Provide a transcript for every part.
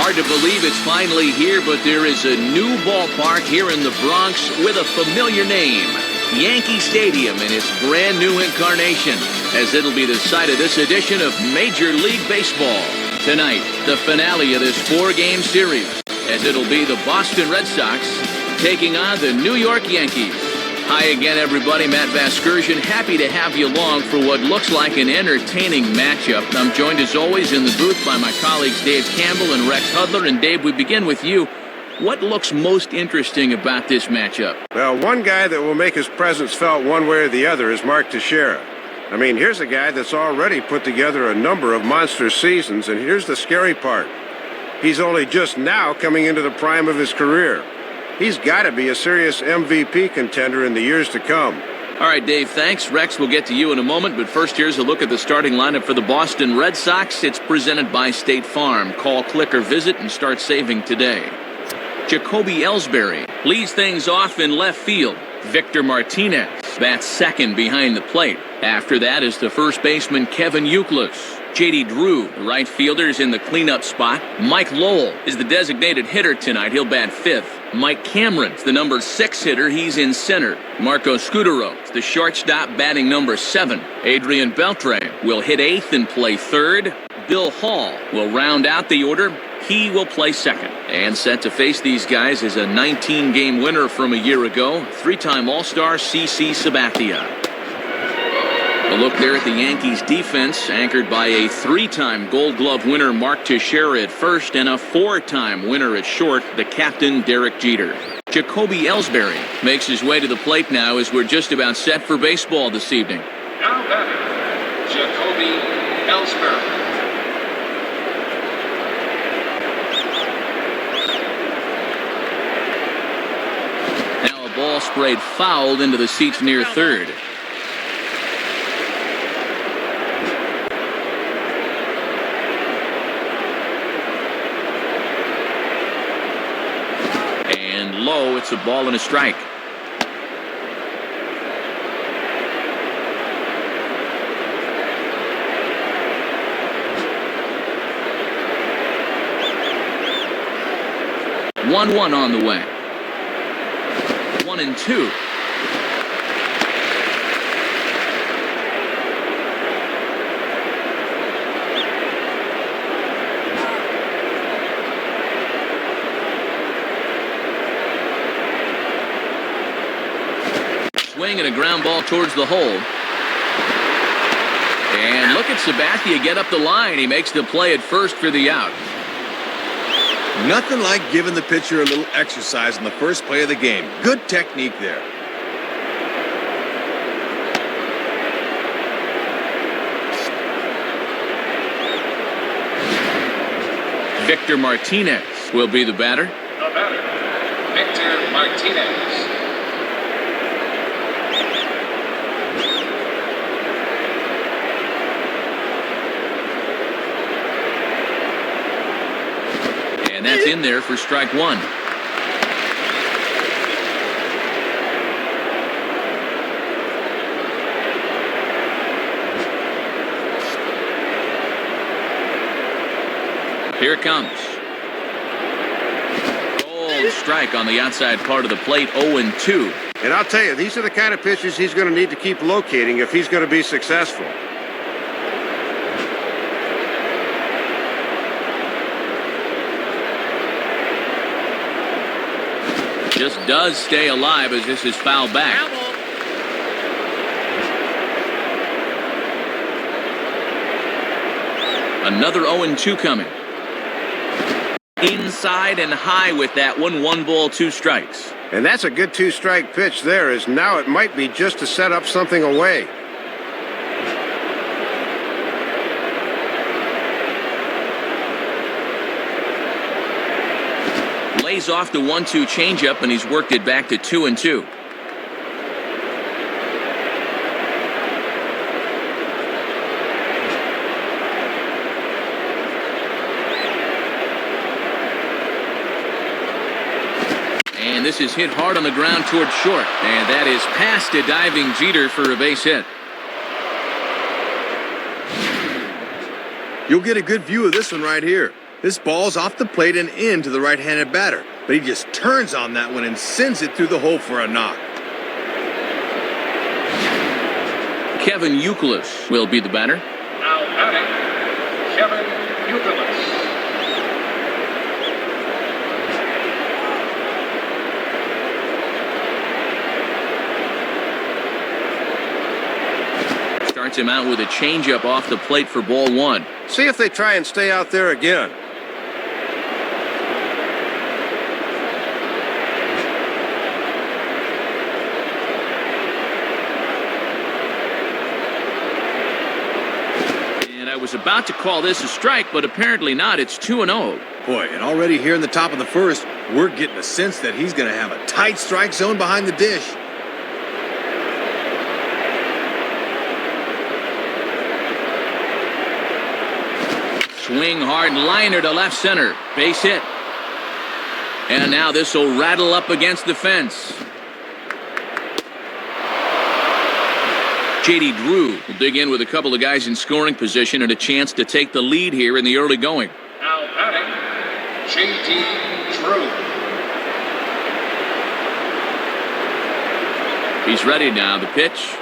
Hard to believe it's finally here, but there is a new ballpark here in the Bronx with a familiar name. Yankee Stadium in its brand new incarnation, as it'll be the site of this edition of Major League Baseball. Tonight, the finale of this four-game series, as it'll be the Boston Red Sox taking on the New York Yankees. Hi again, everybody. Matt Vasgersian, happy to have you along for what looks like an entertaining matchup. I'm joined, as always, in the booth by my colleagues Dave Campbell and Rex Hudler. And Dave, we begin with you. What looks most interesting about this matchup? Well, one guy that will make his presence felt one way or the other is Mark Teixeira. I mean, here's a guy that's already put together a number of monster seasons, and here's the scary part. He's only just now coming into the prime of his career. He's got to be a serious MVP contender in the years to come. All right, Dave, thanks. Rex, we'll get to you in a moment, but first here's a look at the starting lineup for the Boston Red Sox. It's presented by State Farm. Call, click, or visit and start saving today. Jacoby Ellsbury leads things off in left field. Victor Martinez bats second behind the plate. After that is the first baseman Kevin Youkilis. J.D. Drew, the right fielder, is in the cleanup spot. Mike Lowell is the designated hitter tonight. He'll bat fifth. Mike Cameron's the number 6 hitter. He's in center. Marco Scudero, the shortstop, batting number 7. Adrian Beltre will hit 8th and play 3rd. Bill Hall will round out the order. He will play 2nd. And set to face these guys is a 19-game winner from a year ago, 3-time All-Star CC Sabathia. A look there at the Yankees defense, anchored by a 3-time Gold Glove winner Mark Teixeira at first and a 4-time winner at short, the captain Derek Jeter. Jacoby Ellsbury makes his way to the plate now as we're just about set for baseball this evening. Now batting, Jacoby Ellsbury. Now a ball sprayed fouled into the seats near third. Low, it's a ball and a strike. One on the way. 1-2. Swing and a ground ball towards the hole. And look at Sabathia get up the line. He makes the play at first for the out. Nothing like giving the pitcher a little exercise in the first play of the game. Good technique there. Victor Martinez will be the batter. The batter, Victor Martinez. And that's in there for strike 1. Here it comes. Cold strike on the outside part of the plate, 0-2. And I'll tell you, these are the kind of pitches he's going to need to keep locating if he's going to be successful. Just does stay alive as this is fouled back. Another 0-2 coming. Inside and high with that one. 1 ball, 2 strikes. And that's a good 2-strike pitch there, as now it might be just to set up something away. Lays off the 1-2 changeup, and he's worked it back to 2-2. And this is hit hard on the ground toward short. And that is past a diving Jeter for a base hit. You'll get a good view of this one right here. This ball's off the plate and into the right-handed batter, but he just turns on that one and sends it through the hole for a knock. Kevin Youkilis will be the batter. Now batting, Kevin Youkilis. Starts him out with a changeup off the plate for ball one. See if they try and stay out there again. And I was about to call this a strike, but apparently not. It's 2-0. Boy, and already here in the top of the first, we're getting a sense that he's going to have a tight strike zone behind the dish. Swing hard liner to left center. Base hit. And now this will rattle up against the fence. J.D. Drew will dig in with a couple of guys in scoring position and a chance to take the lead here in the early going. Now batting, J.D. Drew. He's ready now. The pitch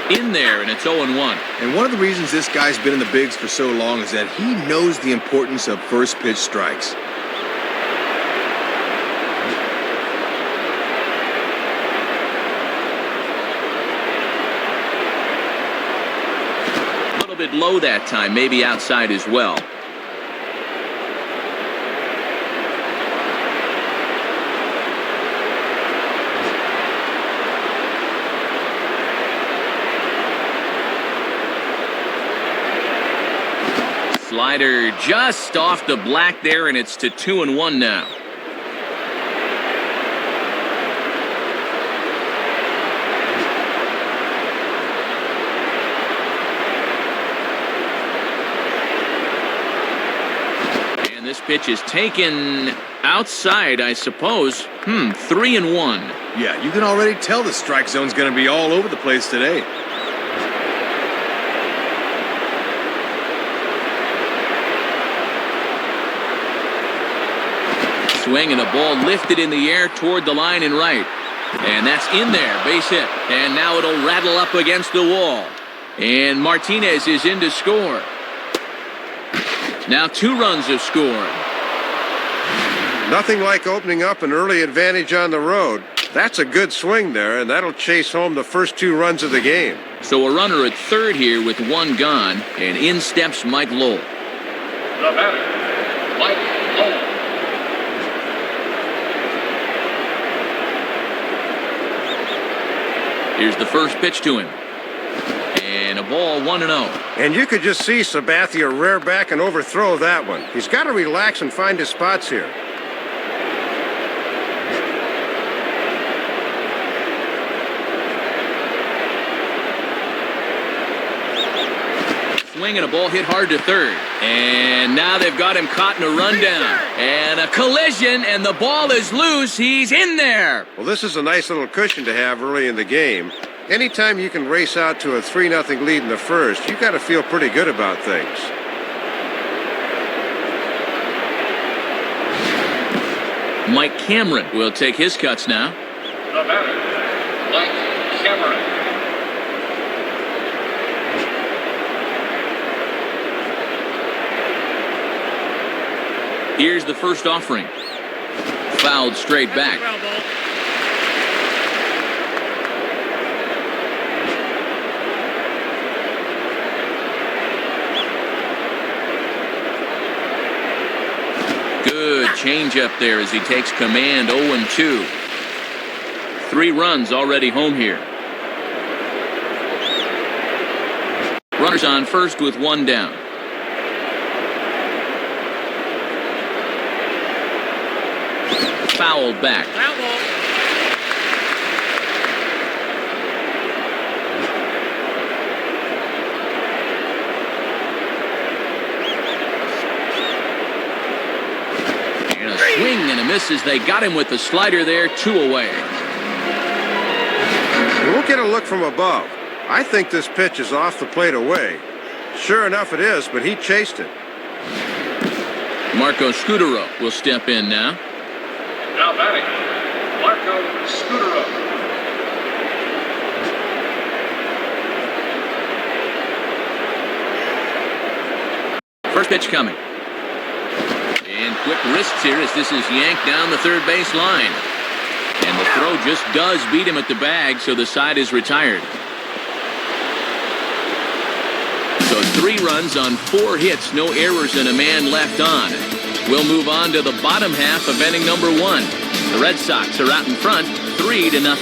in there, and it's 0-1. And one of the reasons this guy's been in the bigs for so long is that he knows the importance of first pitch strikes. A little bit low that time, maybe outside as well. Slider just off the black there, and it's to 2-1 now. And this pitch is taken outside, I suppose. 3-1. Yeah, you can already tell the strike zone's going to be all over the place today. Swing and a ball lifted in the air toward the line and right. And that's in there, base hit. And now it'll rattle up against the wall. And Martinez is in to score. Now 2 runs have scored. Nothing like opening up an early advantage on the road. That's a good swing there, and that'll chase home the first 2 runs of the game. So a runner at third here with 1 gone, and in steps Mike Lowell. The batter, Mike Lowell. Here's the first pitch to him. And a ball 1-0. And you could just see Sabathia rear back and overthrow that one. He's got to relax and find his spots here. Swing and a ball hit hard to third. And now they've got him caught in a rundown. And a collision, and the ball is loose. He's in there. Well, this is a nice little cushion to have early in the game. Anytime you can race out to a 3-0 lead in the first, you got to feel pretty good about things. Mike Cameron will take his cuts now. The batter, Mike Cameron. Here's the first offering. Fouled straight back. Good changeup there as he takes command. 0-2. 3 runs already home here. Runners on first with 1 down. Fouled back. And a swing and a miss as they got him with the slider there. 2 away. We'll get a look from above. I think this pitch is off the plate away. Sure enough it is, but he chased it. Marco Scutaro will step in now. Now batting, Marco Scutaro. First pitch coming. And quick wrists here as this is yanked down the third base line. And the throw just does beat him at the bag, so the side is retired. So 3 runs on 4 hits, no errors, and a man left on. We'll move on to the bottom half of inning number 1. The Red Sox are out in front, 3-0.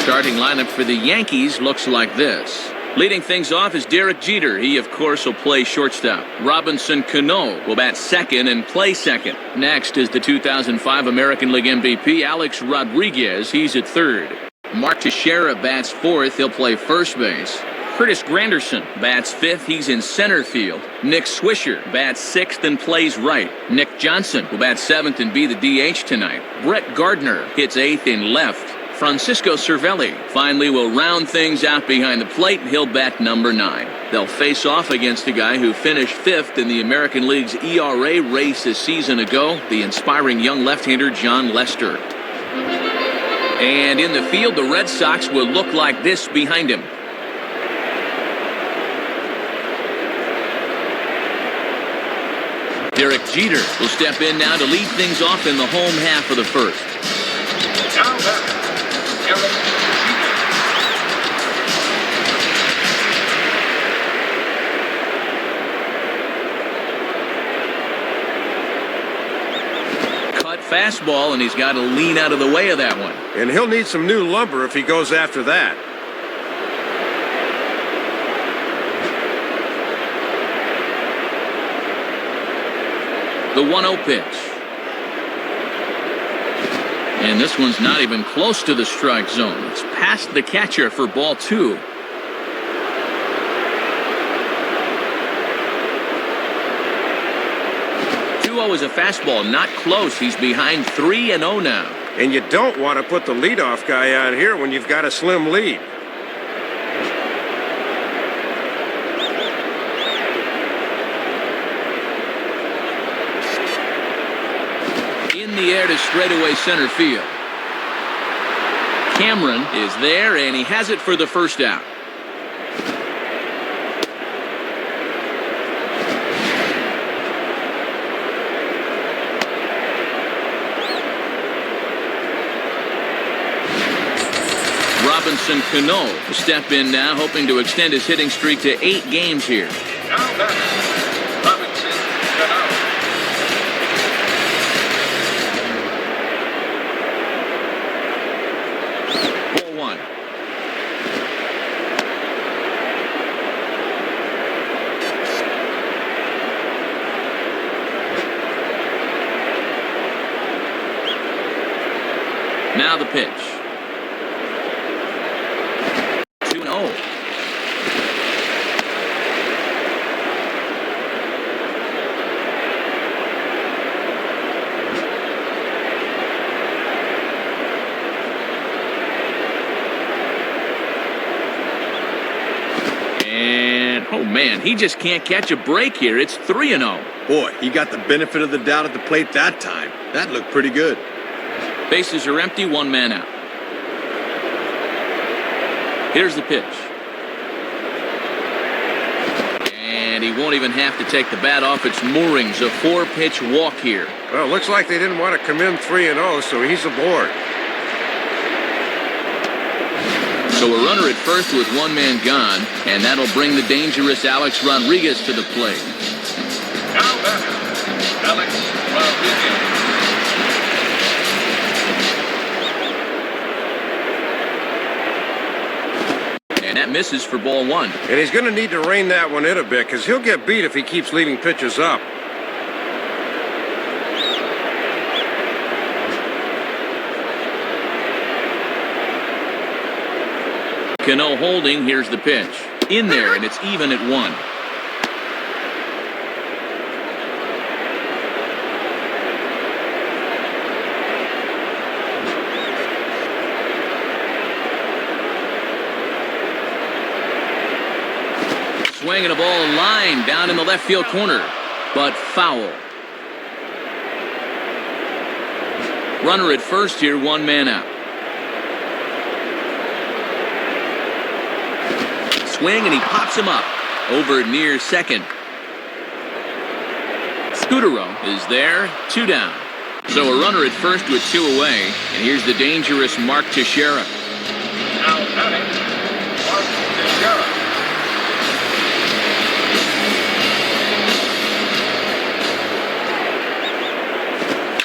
Starting lineup for the Yankees looks like this. Leading things off is Derek Jeter. He, of course, will play shortstop. Robinson Cano will bat second and play second. Next is the 2005 American League MVP, Alex Rodriguez. He's at third. Mark Teixeira bats fourth. He'll play first base. Curtis Granderson bats fifth. He's in center field. Nick Swisher bats sixth and plays right. Nick Johnson will bat seventh and be the DH tonight. Brett Gardner hits eighth in left. Francisco Cervelli finally will round things out behind the plate. He'll bat number 9. They'll face off against a guy who finished 5th in the American League's ERA race a season ago, the inspiring young left-hander John Lester. And in the field, the Red Sox will look like this behind him. Derek Jeter will step in now to lead things off in the home half of the first. Now batting, Derek Jeter. Cut fastball, and he's got to lean out of the way of that one. And he'll need some new lumber if he goes after that. The 1-0 pitch. And this one's not even close to the strike zone. It's past the catcher for ball 2. Is a fastball, not close. He's behind 3-0 now. And you don't want to put the leadoff guy on here when you've got a slim lead. In the air to straightaway center field. Cameron is there, and he has it for the first out. Robinson Cano will step in now, hoping to extend his hitting streak to 8 games here. Now batting, Robinson Cano. Ball 1. Now the pitch. 2-0. And, oh man, he just can't catch a break here. It's 3-0. Boy, he got the benefit of the doubt at the plate that time. That looked pretty good. Bases are empty, 1 man out. Here's the pitch. And he won't even have to take the bat off its moorings. A 4-pitch walk here. Well, looks like they didn't want to come in 3-0, so he's aboard. So a runner at first with 1 man gone, and that'll bring the dangerous Alex Rodriguez to the plate. Now batting, Alex Rodriguez. And that misses for ball 1. And he's going to need to rein that one in a bit, because he'll get beat if he keeps leaving pitches up. Cano holding. Here's the pitch. In there, and it's even at 1. Swinging a ball line down in the left field corner. but foul. Runner at first here, one man out. Swing, and he pops him up over near second. Scutaro is there, 2 down. So a runner at first with 2 away, and here's the dangerous Mark Teixeira. Now batting, Mark Teixeira.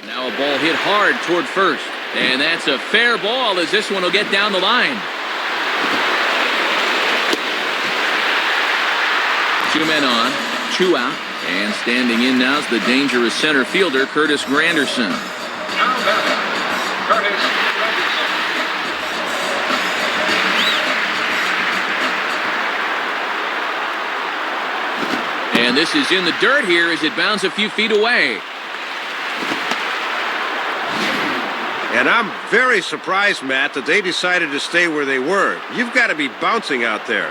Now a ball hit hard toward first, and that's a fair ball as this one will get down the line. 2 men on, 2 out, and standing in now is the dangerous center fielder, Curtis Granderson. Now batting, Curtis Granderson. And this is in the dirt here as it bounds a few feet away. And I'm very surprised, Matt, that they decided to stay where they were. You've got to be bouncing out there.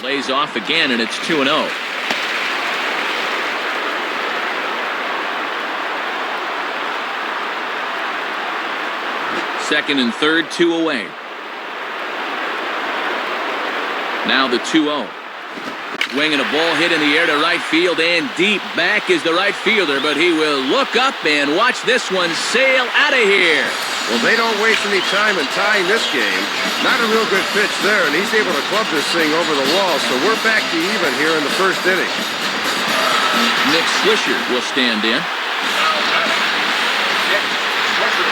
Lays off again, and it's 2-0. Second and third, 2 away. Now the 2-0. Swing and a ball hit in the air to right field, and deep back is the right fielder, but he will look up and watch this one sail out of here. Well, they don't waste any time in tying this game. Not a real good pitch there, and he's able to club this thing over the wall, so we're back to even here in the first inning. Nick Swisher will stand in. Now batting, Nick Swisher.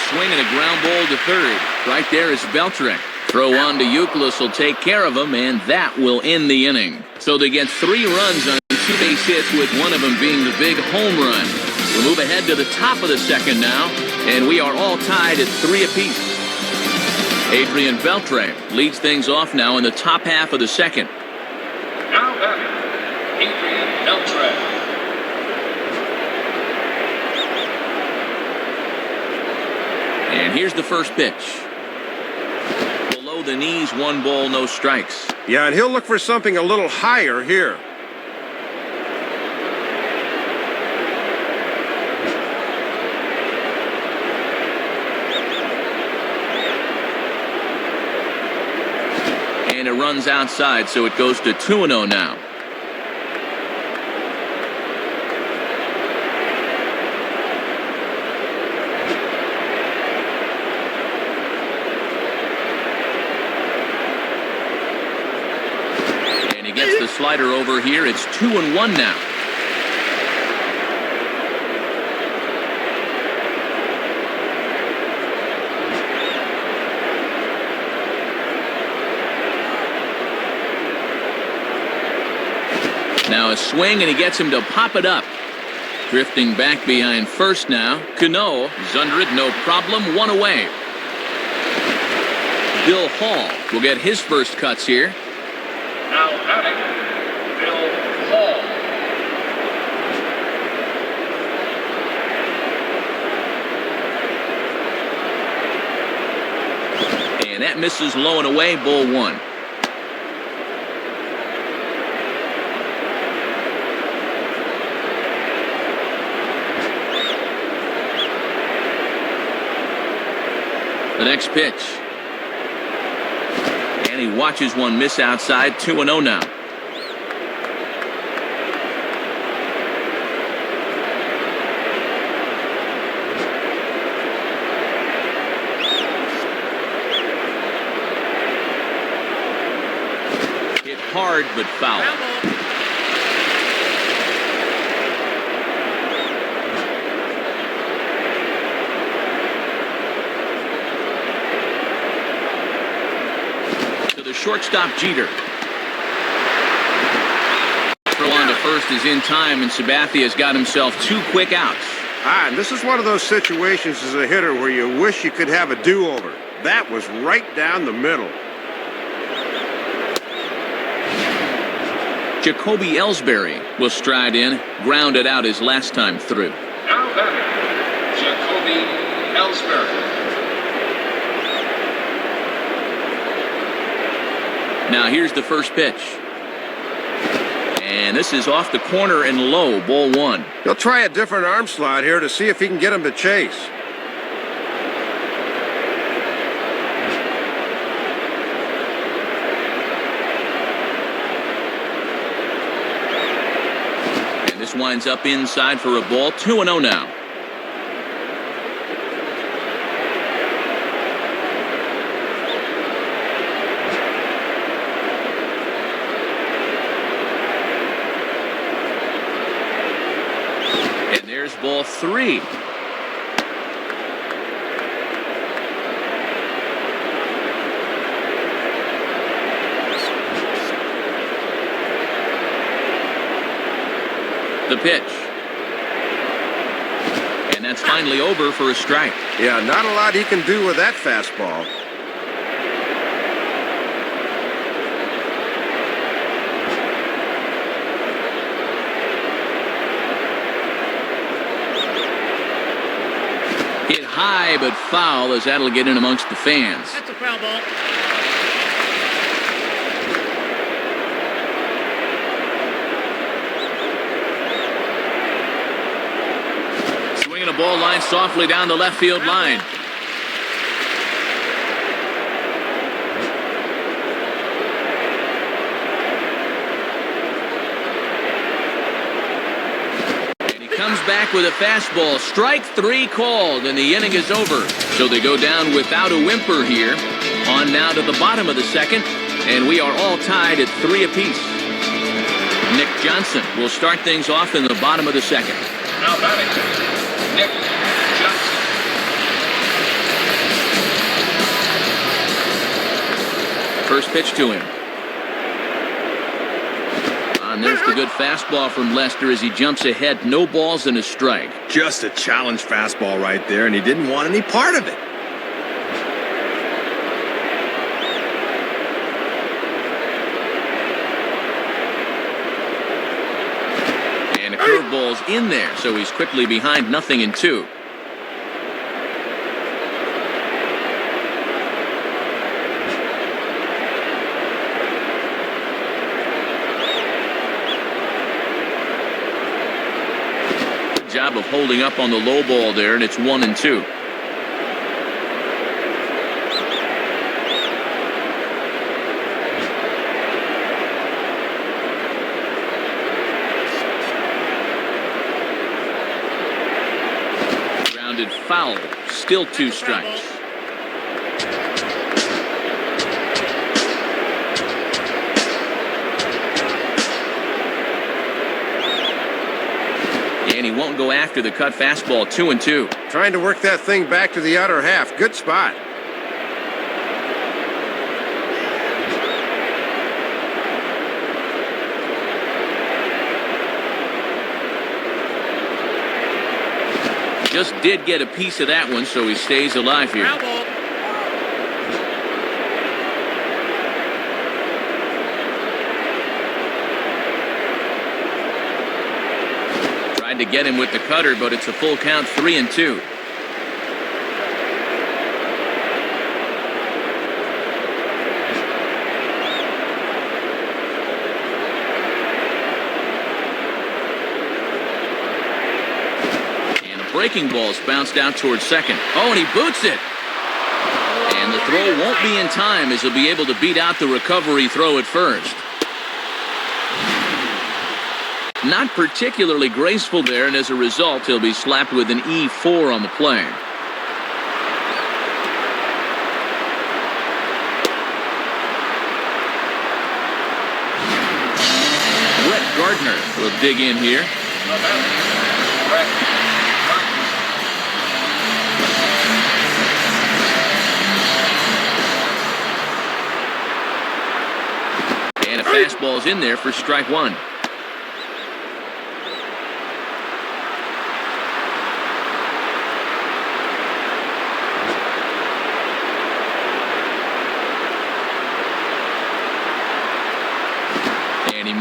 Swing and a ground ball to third. Right there is Beltre. Throw on to Youkilis will take care of him, and that will end the inning. So they get 3 runs on 2 base hits, with one of them being the big home run. We'll move ahead to the top of the second now, and we are all tied at 3 apiece. Adrian Beltre leads things off now in the top half of the second. Now batting, Adrian Beltre. And here's the first pitch. Below the knees, 1 ball, no strikes. Yeah, and he'll look for something a little higher here. And it runs outside, so it goes to 2-0 now. Gets the slider over here. It's 2-1 now. Now a swing, and he gets him to pop it up. Drifting back behind first now. Cano is under it, no problem. 1 away. Bill Hall will get his first cuts here. Now batting, Bill Hall. And that misses low and away, ball 1. The next pitch. And he watches one miss outside, 2-0 now. Hit hard, but foul. Shortstop Jeter. Throw on to first is in time, and Sabathia's got himself 2 quick outs. And this is one of those situations as a hitter where you wish you could have a do-over. That was right down the middle. Jacoby Ellsbury will stride in, grounded out his last time through. Now batting, Jacoby Ellsbury. Now here's the first pitch. And this is off the corner and low, ball one. He'll try a different arm slot here to see if he can get him to chase. And this winds up inside for a ball, 2-0 now. There's ball three. The pitch. And that's finally over for a strike. Yeah, not a lot he can do with that fastball. Hit high but foul as that'll get in amongst the fans. That's a foul ball. Swinging a ball line softly down the left field line. Comes back with a fastball. Strike three called, and the inning is over. So they go down without a whimper here. On now to the bottom of the second, and we are all tied at 3 apiece. Nick Johnson will start things off in the bottom of the second. Now batting, Nick Johnson. First pitch to him. And there's the good fastball from Lester as he jumps ahead. No balls and a strike. Just a challenge fastball right there, and he didn't want any part of it. And a curveball's in there, so he's quickly behind 0-2. Job of holding up on the low ball there, and it's 1-2. Grounded foul, still 2 strikes. And he won't go after the cut fastball, 2-2. Trying to work that thing back to the outer half. Good spot. Just did get a piece of that one, so he stays alive here. Foul ball. To get him with the cutter, but it's a full count, 3-2. And a breaking ball's bounced out towards second. Oh, and he boots it. And the throw won't be in time as he'll be able to beat out the recovery throw at first. Not particularly graceful there, and as a result, he'll be slapped with an E4 on the play. Brett Gardner will dig in here. Brett Gardner. And a fastball's in there for strike one.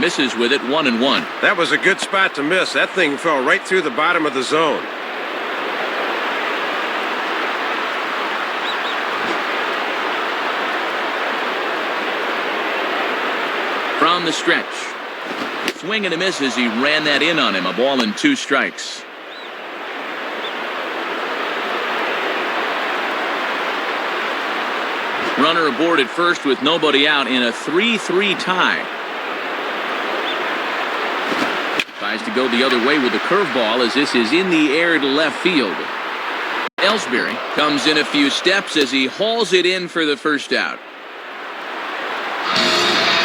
misses with it, 1-1. That was a good spot to miss. That thing fell right through the bottom of the zone. From the stretch. Swing and a miss as he ran that in on him. A ball and 2 strikes. Runner aboard at first with nobody out in a 3-3 tie. Tries to go the other way with the curveball as this is in the air to left field. Ellsbury comes in a few steps as he hauls it in for the first out.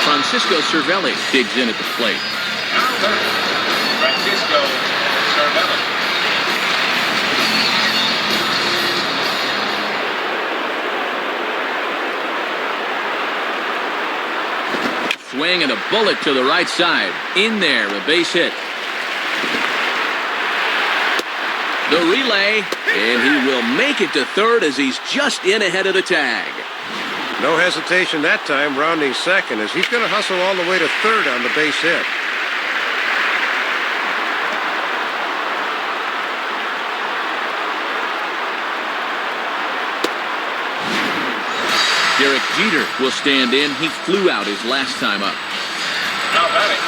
Francisco Cervelli digs in at the plate. Now batting, Francisco Cervelli. Swing and a bullet to the right side. In there, a base hit. The relay, and he will make it to third as he's just in ahead of the tag. No hesitation that time, rounding second, as he's going to hustle all the way to third on the base hit. Derek Jeter will stand in. He flew out his last time up. Now batting,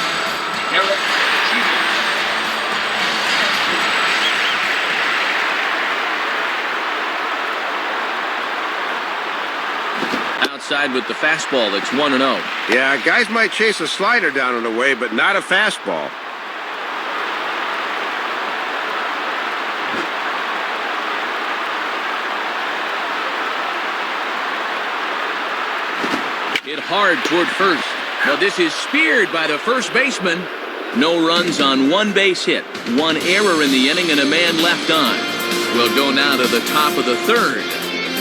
Derek Jeter. Outside with the fastball, it's 1-0. Yeah, guys might chase a slider down and away, but not a fastball. Hit hard toward first. But this is speared by the first baseman. No runs on 1 base hit. 1 error in the inning and a man left on. We'll go now to the top of the third.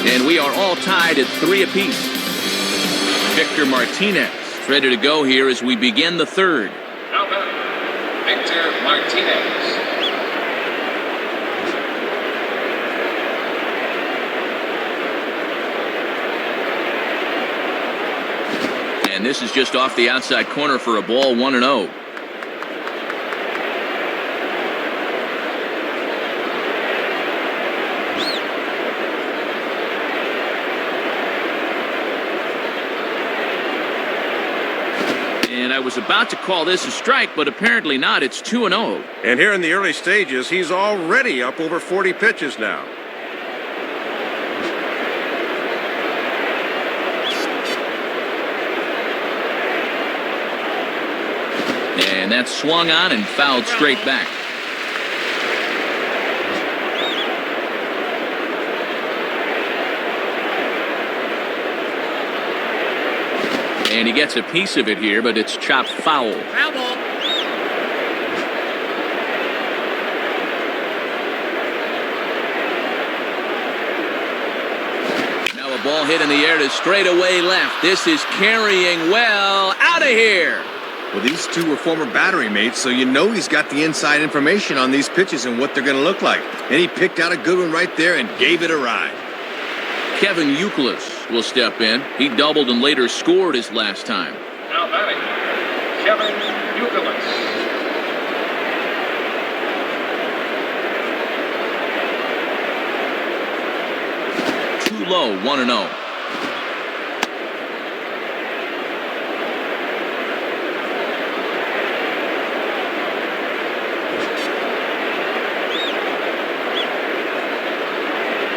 And we are all tied at 3 apiece. Victor Martinez ready to go here as we begin the third. Now batting, Victor Martinez. And this is just off the outside corner for a ball, 1-0. And I was about to call this a strike, but apparently not. It's 2-0. And here in the early stages, he's already up over 40 pitches now. And that's swung on and fouled straight back. And he gets a piece of it here, but it's chopped foul. Foul ball. Now a ball hit in the air to straightaway left. This is carrying well. Out of here. Well, these two were former battery mates, so you know he's got the inside information on these pitches and what they're going to look like. And he picked out a good one right there and gave it a ride. Kevin Youkilis will step in. He doubled and later scored his last time. Now batting, Kevin Youkilis. Too low, 1-0.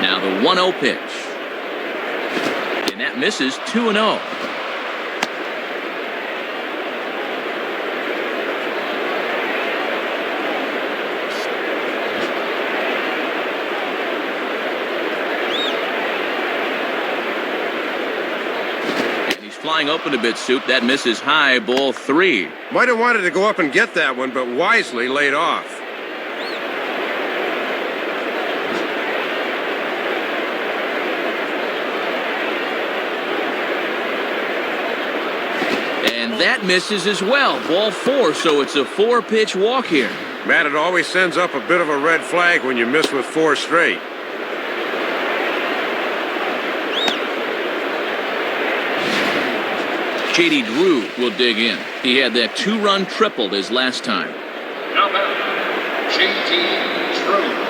Now the 1-0 pitch. And that misses, 2-0. And he's flying open a bit, Soup. That misses high, ball 3. Might have wanted to go up and get that one, but wisely laid off. And that misses as well. Ball 4, so it's a 4-pitch walk here. Matt, it always sends up a bit of a red flag when you miss with 4 straight. J.D. Drew will dig in. He had that 2-run triple his last time. Now batting, J.D. Drew.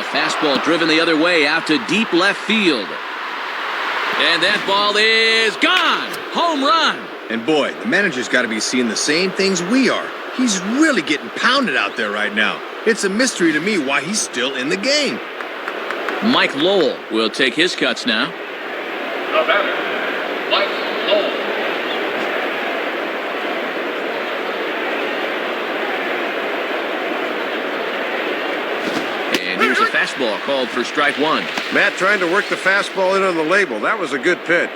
Fastball driven the other way out to deep left field. And that ball is gone. Home run. And boy, the manager's got to be seeing the same things we are. He's really getting pounded out there right now. It's a mystery to me why he's still in the game. Mike Lowell will take his cuts now. The batter, Mike Lowell. Here's a fastball called for strike one. Matt trying to work the fastball in on the label. That was a good pitch.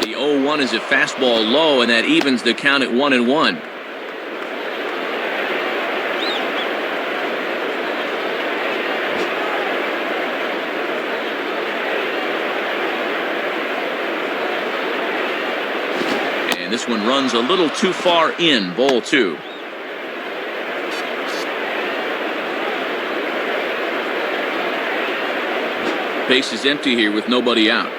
The 0-1 is a fastball low, and that evens the count at 1-1. This one runs a little too far in, ball 2. Base is empty here with nobody out.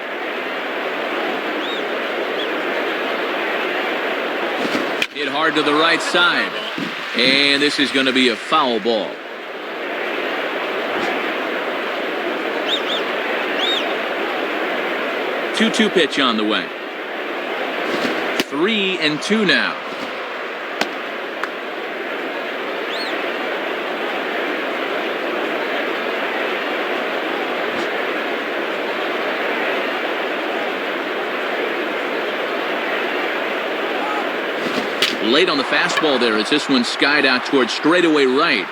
Hit hard to the right side. And this is going to be a foul ball. Two-two pitch on the way. 3-2 now. Late on the fastball there as this one skied out towards straightaway right.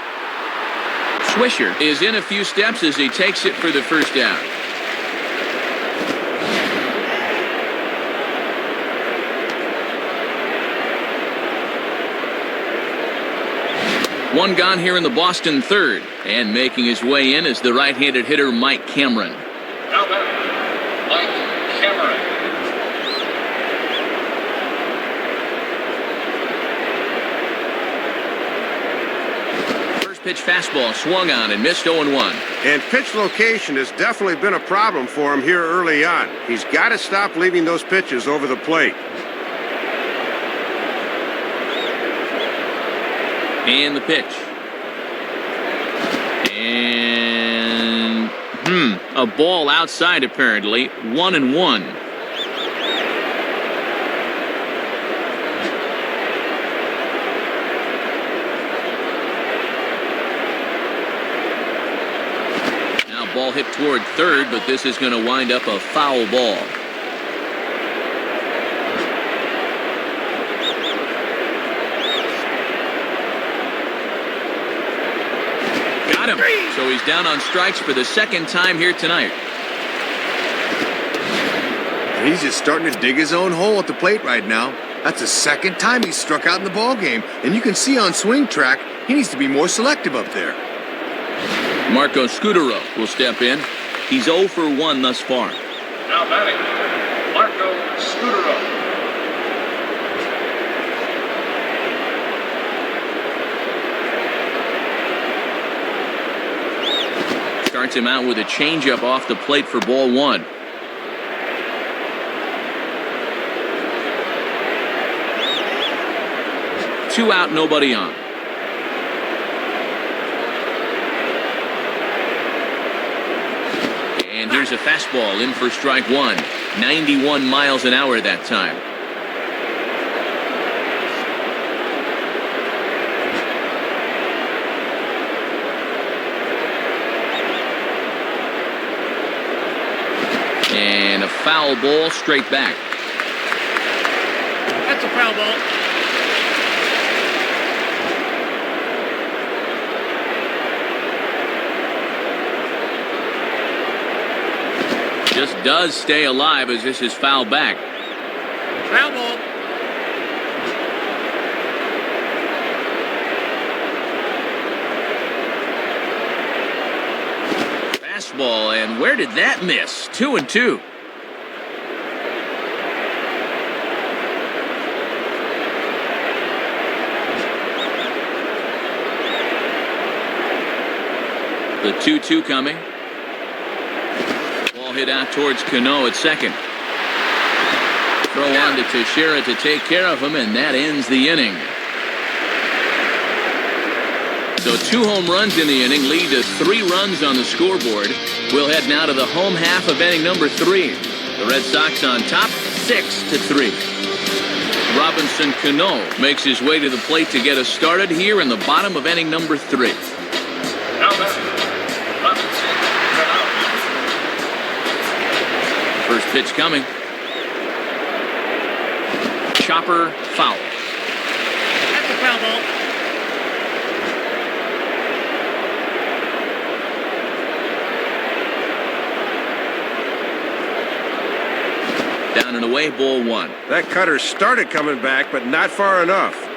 Swisher is in a few steps as he takes it for the first out. One gone here in the Boston third, and making his way in is the right-handed hitter Mike Cameron. Now batter, Mike Cameron. First pitch fastball swung on and missed 0-1. And pitch location has definitely been a problem for him here early on. He's got to stop leaving those pitches over the plate. And the pitch. And a ball outside apparently. 1-1. Now ball hit toward third, but this is going to wind up a foul ball. So he's down on strikes for the second time here tonight. And he's just starting to dig his own hole at the plate right now. That's the second time he's struck out in the ball game, and you can see on swing track he needs to be more selective up there. Marco Scutaro will step in. He's 0 for 1 thus far. Now batting, Marco Scutaro. Starts him out with a changeup off the plate for ball 1. Two out, nobody on. And here's a fastball in for strike 1. 91 miles an hour that time. And a foul ball straight back. That's a foul ball. Just does stay alive as this is fouled back. Foul ball. Fastball, and where did that miss? 2-2. The 2-2 coming. Ball hit out towards Cano at second. Throw on to Teixeira to take care of him, and that ends the inning. So 2 home runs in the inning lead to 3 runs on the scoreboard. We'll head now to the home half of inning number 3. The Red Sox on top, 6-3. Robinson Cano makes his way to the plate to get us started here in the bottom of inning number 3. Now batting, Robinson Cano. First pitch coming. Chopper foul. That's a foul ball. Down and away, ball 1. That cutter started coming back, but not far enough.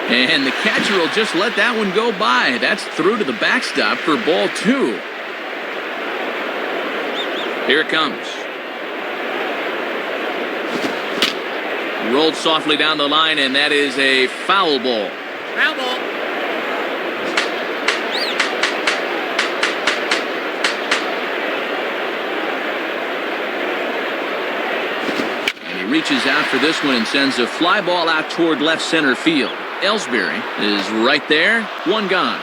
And the catcher will just let that one go by. That's through to the backstop for ball 2. Here it comes. Rolled softly down the line, and that is a foul ball. Foul ball. And he reaches out for this one and sends a fly ball out toward left center field. Ellsbury is right there. 1 gone.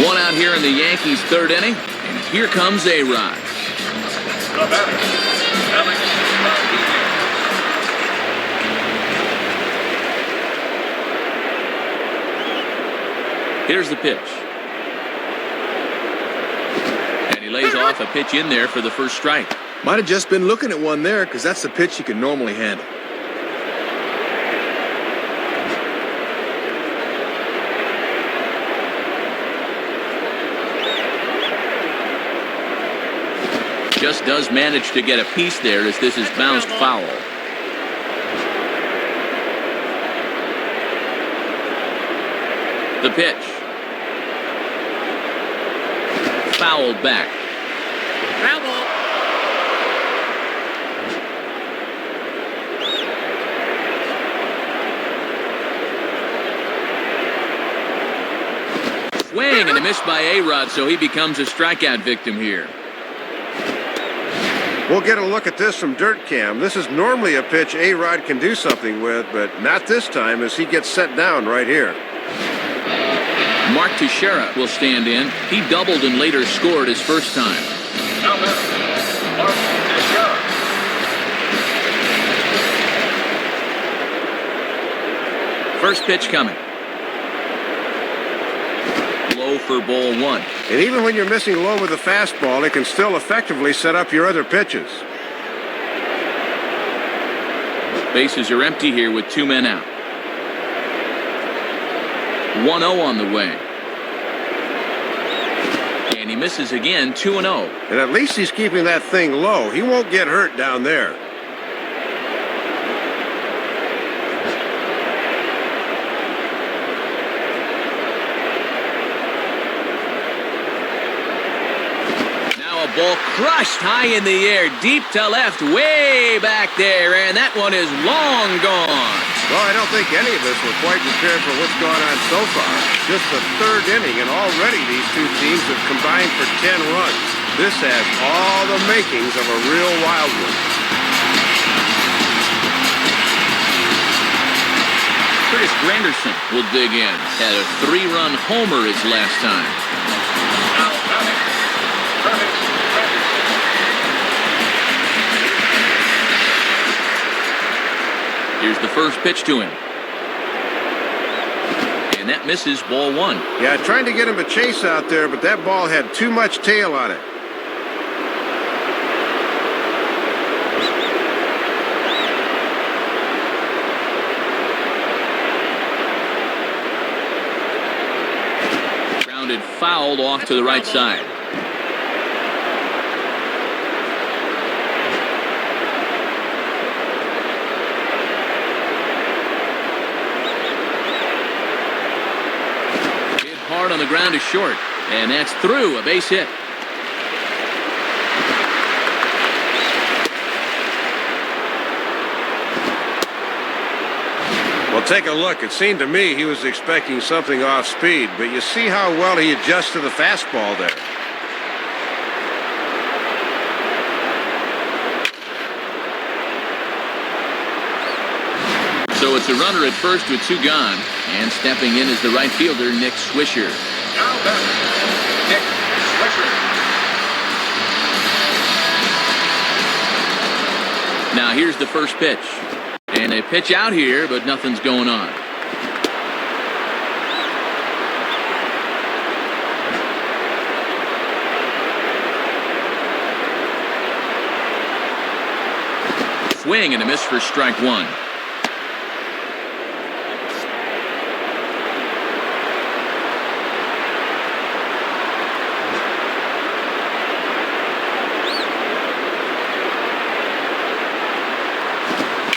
One out here in the Yankees' 3rd inning, and here comes A-Rod. The batter, Alex Rodriguez. Here's the pitch. And he lays off a pitch in there for the first strike. Might have just been looking at one there because that's the pitch he can normally handle. Just does manage to get a piece there as this is bounced foul. The pitch. Fouled back. Foul ball. Swing and a miss by A-Rod, so he becomes a strikeout victim here. We'll get a look at this from Dirt Cam. This is normally a pitch A-Rod can do something with, but not this time as he gets set down right here. Mark Teixeira will stand in. He doubled and later scored his first time. Now batting, Mark Teixeira. First pitch coming. Low for ball 1. And even when you're missing low with a fastball, it can still effectively set up your other pitches. Bases are empty here with 2 men out. 1-0 on the way. And he misses again, 2-0. And at least he's keeping that thing low. He won't get hurt down there. Ball crushed high in the air, deep to left, way back there, and that one is long gone. Well, I don't think any of us were quite prepared for what's gone on so far. Just the 3rd inning, and already these 2 teams have combined for 10 runs. This has all the makings of a real wild one. Curtis Granderson will dig in. Had a 3-run homer his last time. Now batting, Curtis Granderson. Here's the first pitch to him. And that misses, ball 1. Yeah, trying to get him a chase out there, but that ball had too much tail on it. Grounded fouled off to the right side. start on the ground is short. And that's through, a base hit. Well, take a look. It seemed to me he was expecting something off speed, but you see how well he adjusts to the fastball there. So it's a runner at first with 2 gone. And stepping in is the right fielder, Nick Swisher. Now batter, Nick Swisher. Now here's the first pitch. And a pitch out here, but nothing's going on. Swing and a miss for strike 1.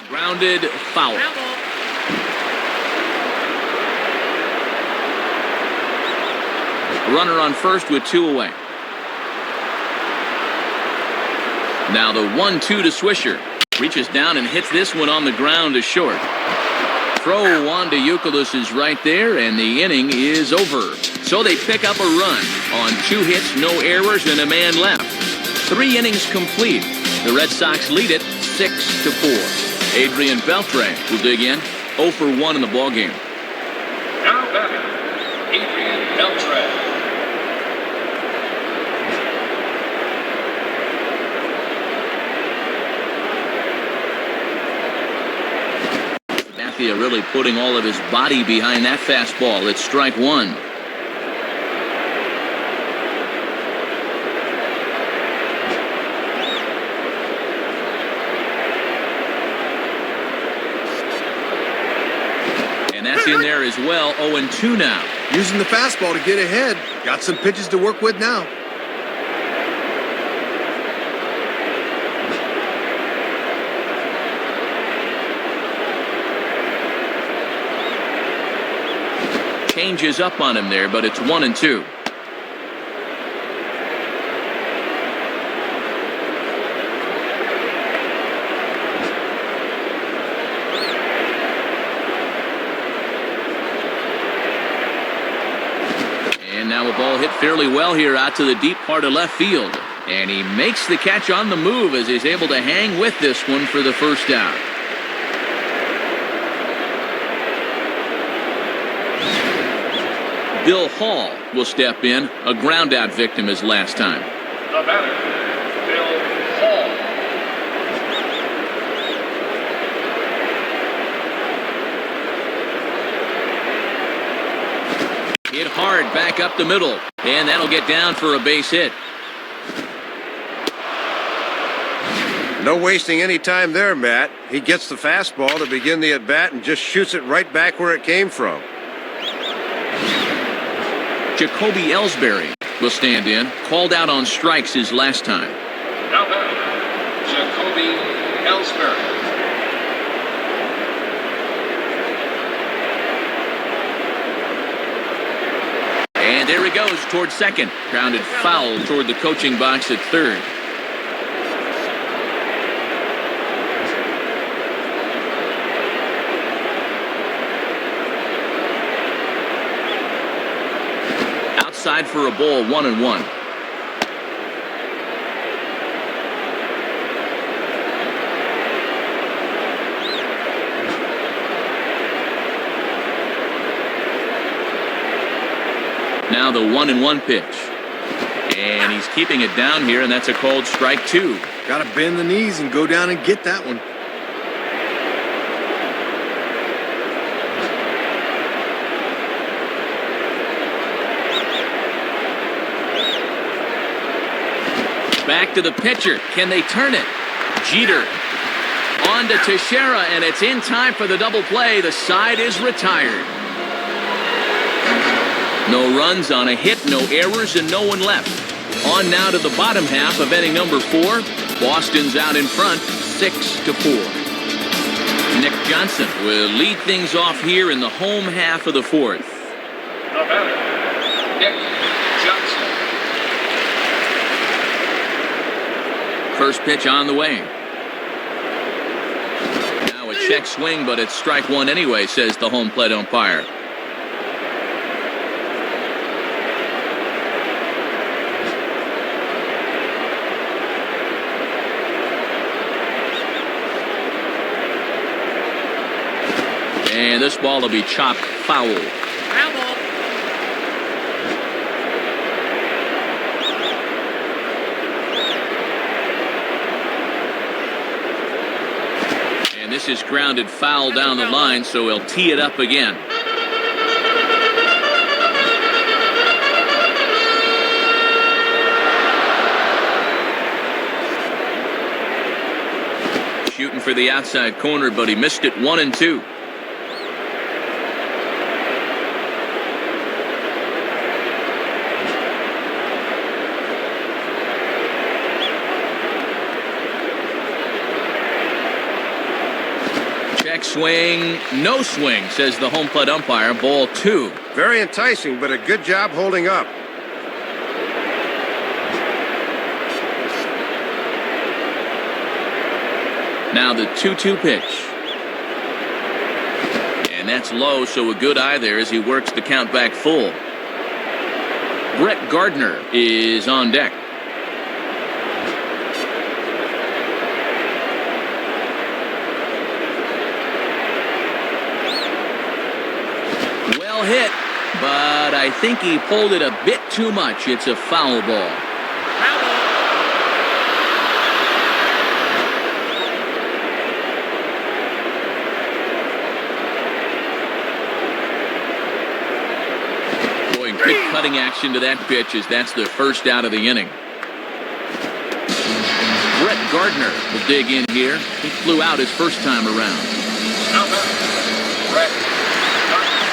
Grounded foul. Runner on first with 2 away. Now the 1-2 to Swisher. Reaches down and hits this one on the ground to short. Throw on to Youkilis is right there, and the inning is over. So they pick up a run on 2 hits, no errors, and a man left. 3 innings complete. The Red Sox lead it 6-4. Adrian Beltre will dig in, 0 for 1 in the ballgame. Now batter, Adrian Beltre. Mathia really putting all of his body behind that fastball. It's strike 1. And that's in there as well. 0-2 now. Using the fastball to get ahead. Got some pitches to work with now. Changes up on him there, but it's 1-2. And now a ball hit fairly well here out to the deep part of left field. And he makes the catch on the move as he's able to hang with this one for the first out. Bill Hall will step in, a ground-out victim his last time. The batter, Bill Hall. Hit hard back up the middle, and that'll get down for a base hit. No wasting any time there, Matt. He gets the fastball to begin the at-bat and just shoots it right back where it came from. Jacoby Ellsbury will stand in, called out on strikes his last time. Now batter, Jacoby Ellsbury. And there he goes toward second. Grounded foul toward the coaching box at third. Outside for a ball, 1-1. Now the 1-1 pitch. And he's keeping it down here, and that's a called strike 2. Got to bend the knees and go down and get that one. Back to the pitcher. Can they turn it? Jeter on to Teixeira, and it's in time for the double play. The side is retired. No runs on a hit, no errors, and no one left. On now to the bottom half of inning number 4. Boston's out in front, 6-4. Nick Johnson will lead things off here in the home half of the 4th. The batter, Nick Johnson. First pitch on the way. Now a check swing, but it's strike one anyway, says the home plate umpire. And this ball will be chopped foul. Foul ball. And this is grounded foul down the line, so he'll tee it up again. Shooting for the outside corner, but he missed it 1-2. Check swing, no swing, says the home plate umpire. Ball 2. Very enticing, but a good job holding up. Now the 2-2 pitch. And that's low, so a good eye there as he works the count back full. Brett Gardner is on deck. Well hit, but I think he pulled it a bit too much. It's a foul ball. Foul ball. Boy, good cutting action to that pitch as that's the first out of the inning. Brett Gardner will dig in here. He flew out his first time around. Now batter, Brett Gardner.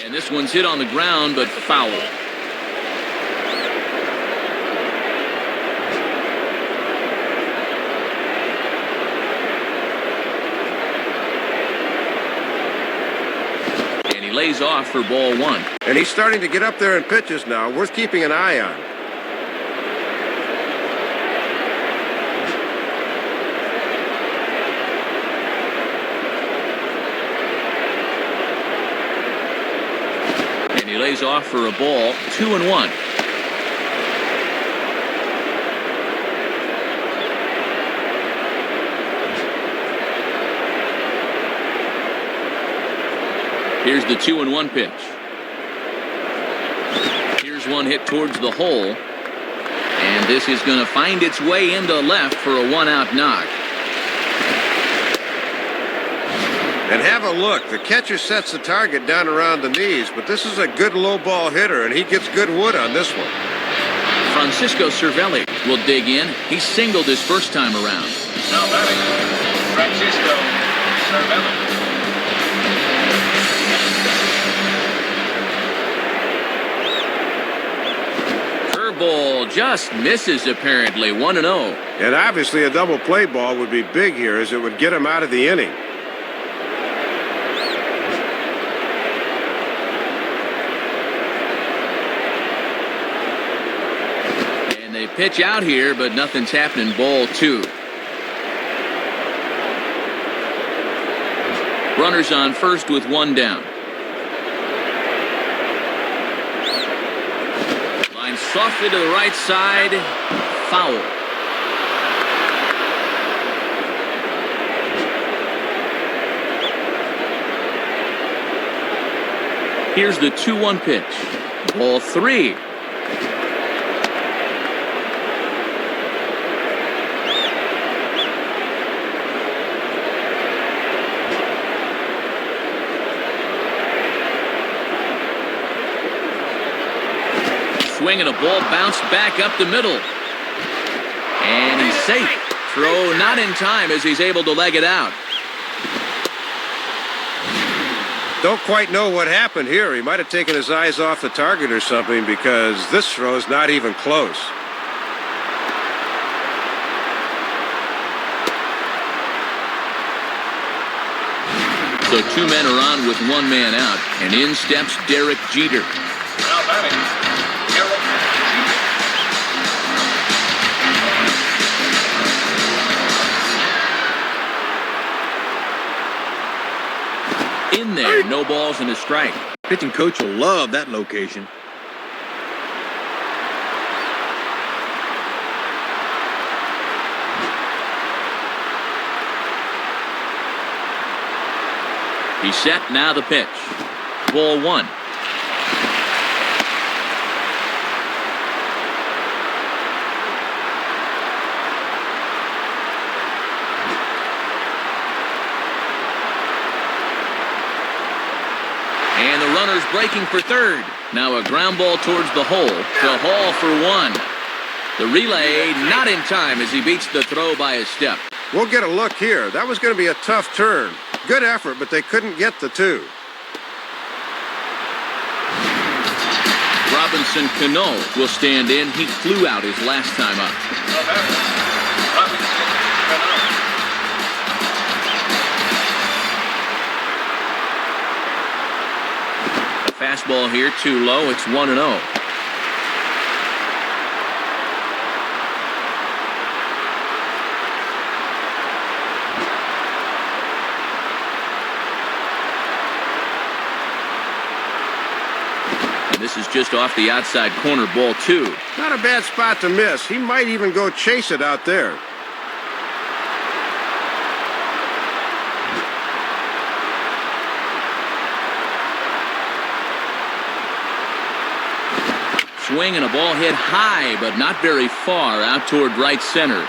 And this one's hit on the ground, but foul. And he lays off for ball 1. And he's starting to get up there in pitches now, worth keeping an eye on. And he lays off for a ball, 2-1. Here's the 2-1 pitch. Here's one hit towards the hole. And this is going to find its way into left for a one-out knock. And have a look. The catcher sets the target down around the knees, but this is a good low ball hitter, and he gets good wood on this one. Francisco Cervelli will dig in. He singled his first time around. Now batting, Francisco Cervelli. Curveball just misses apparently, 1-0. And obviously a double play ball would be big here as it would get him out of the inning. And they pitch out here, but nothing's happening. Ball 2. Runners on first with one down. Line softly to the right side. Foul. Here's the 2-1 pitch. Ball 3. Swing and a ball bounced back up the middle. And he's safe. Throw not in time as he's able to leg it out. Don't quite know what happened here. He might have taken his eyes off the target or something, because this throw is not even close. So 2 men are on with 1 man out, and in steps Derek Jeter. Now batting, Derek Jeter. In there, no balls and a strike. Pitching coach will love that location. He's set, now the pitch. Ball 1. And the runner's breaking for third. Now a ground ball towards the hole to Hall for 1. The relay not in time as he beats the throw by a step. We'll get a look here. That was going to be a tough turn. Good effort, but they couldn't get the 2. Robinson Cano will stand in. He flew out his last time up. Now batting, Robinson Cano. A fastball here, too low. It's 1-0. This is just off the outside corner, ball 2. Not a bad spot to miss. He might even go chase it out there. Swing and a ball hit high, but not very far out toward right center.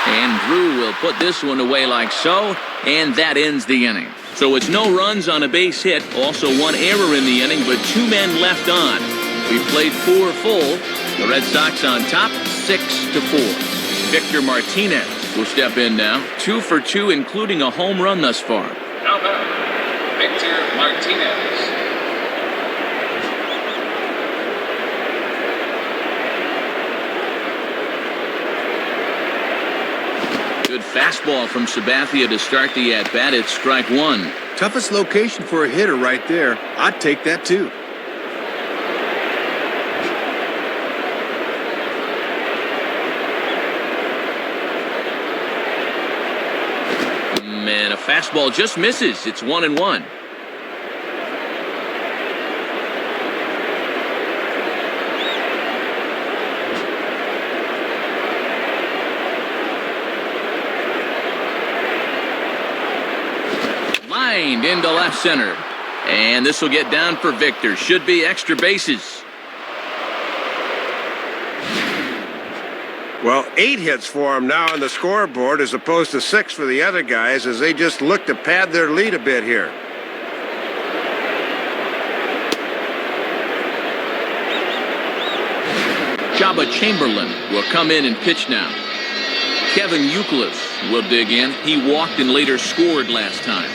And Drew will put this one away like so, and that ends the inning. So it's no runs on a base hit, also 1 error in the inning, but 2 men left on. We've played 4 full. The Red Sox on top, 6-4. Victor Martinez will step in now, 2 for 2, including a home run thus far. Now batting, Victor Martinez. Good fastball from Sabathia to start the at-bat. It's strike 1. Toughest location for a hitter right there. I'd take that too. Man, a fastball just misses. It's 1-1. Lined into left center. And this will get down for Victor. Should be extra bases. Well, 8 hits for him now on the scoreboard as opposed to 6 for the other guys as they just look to pad their lead a bit here. Chaba Chamberlain will come in and pitch now. Kevin Youkilis will dig in. He walked and later scored last time.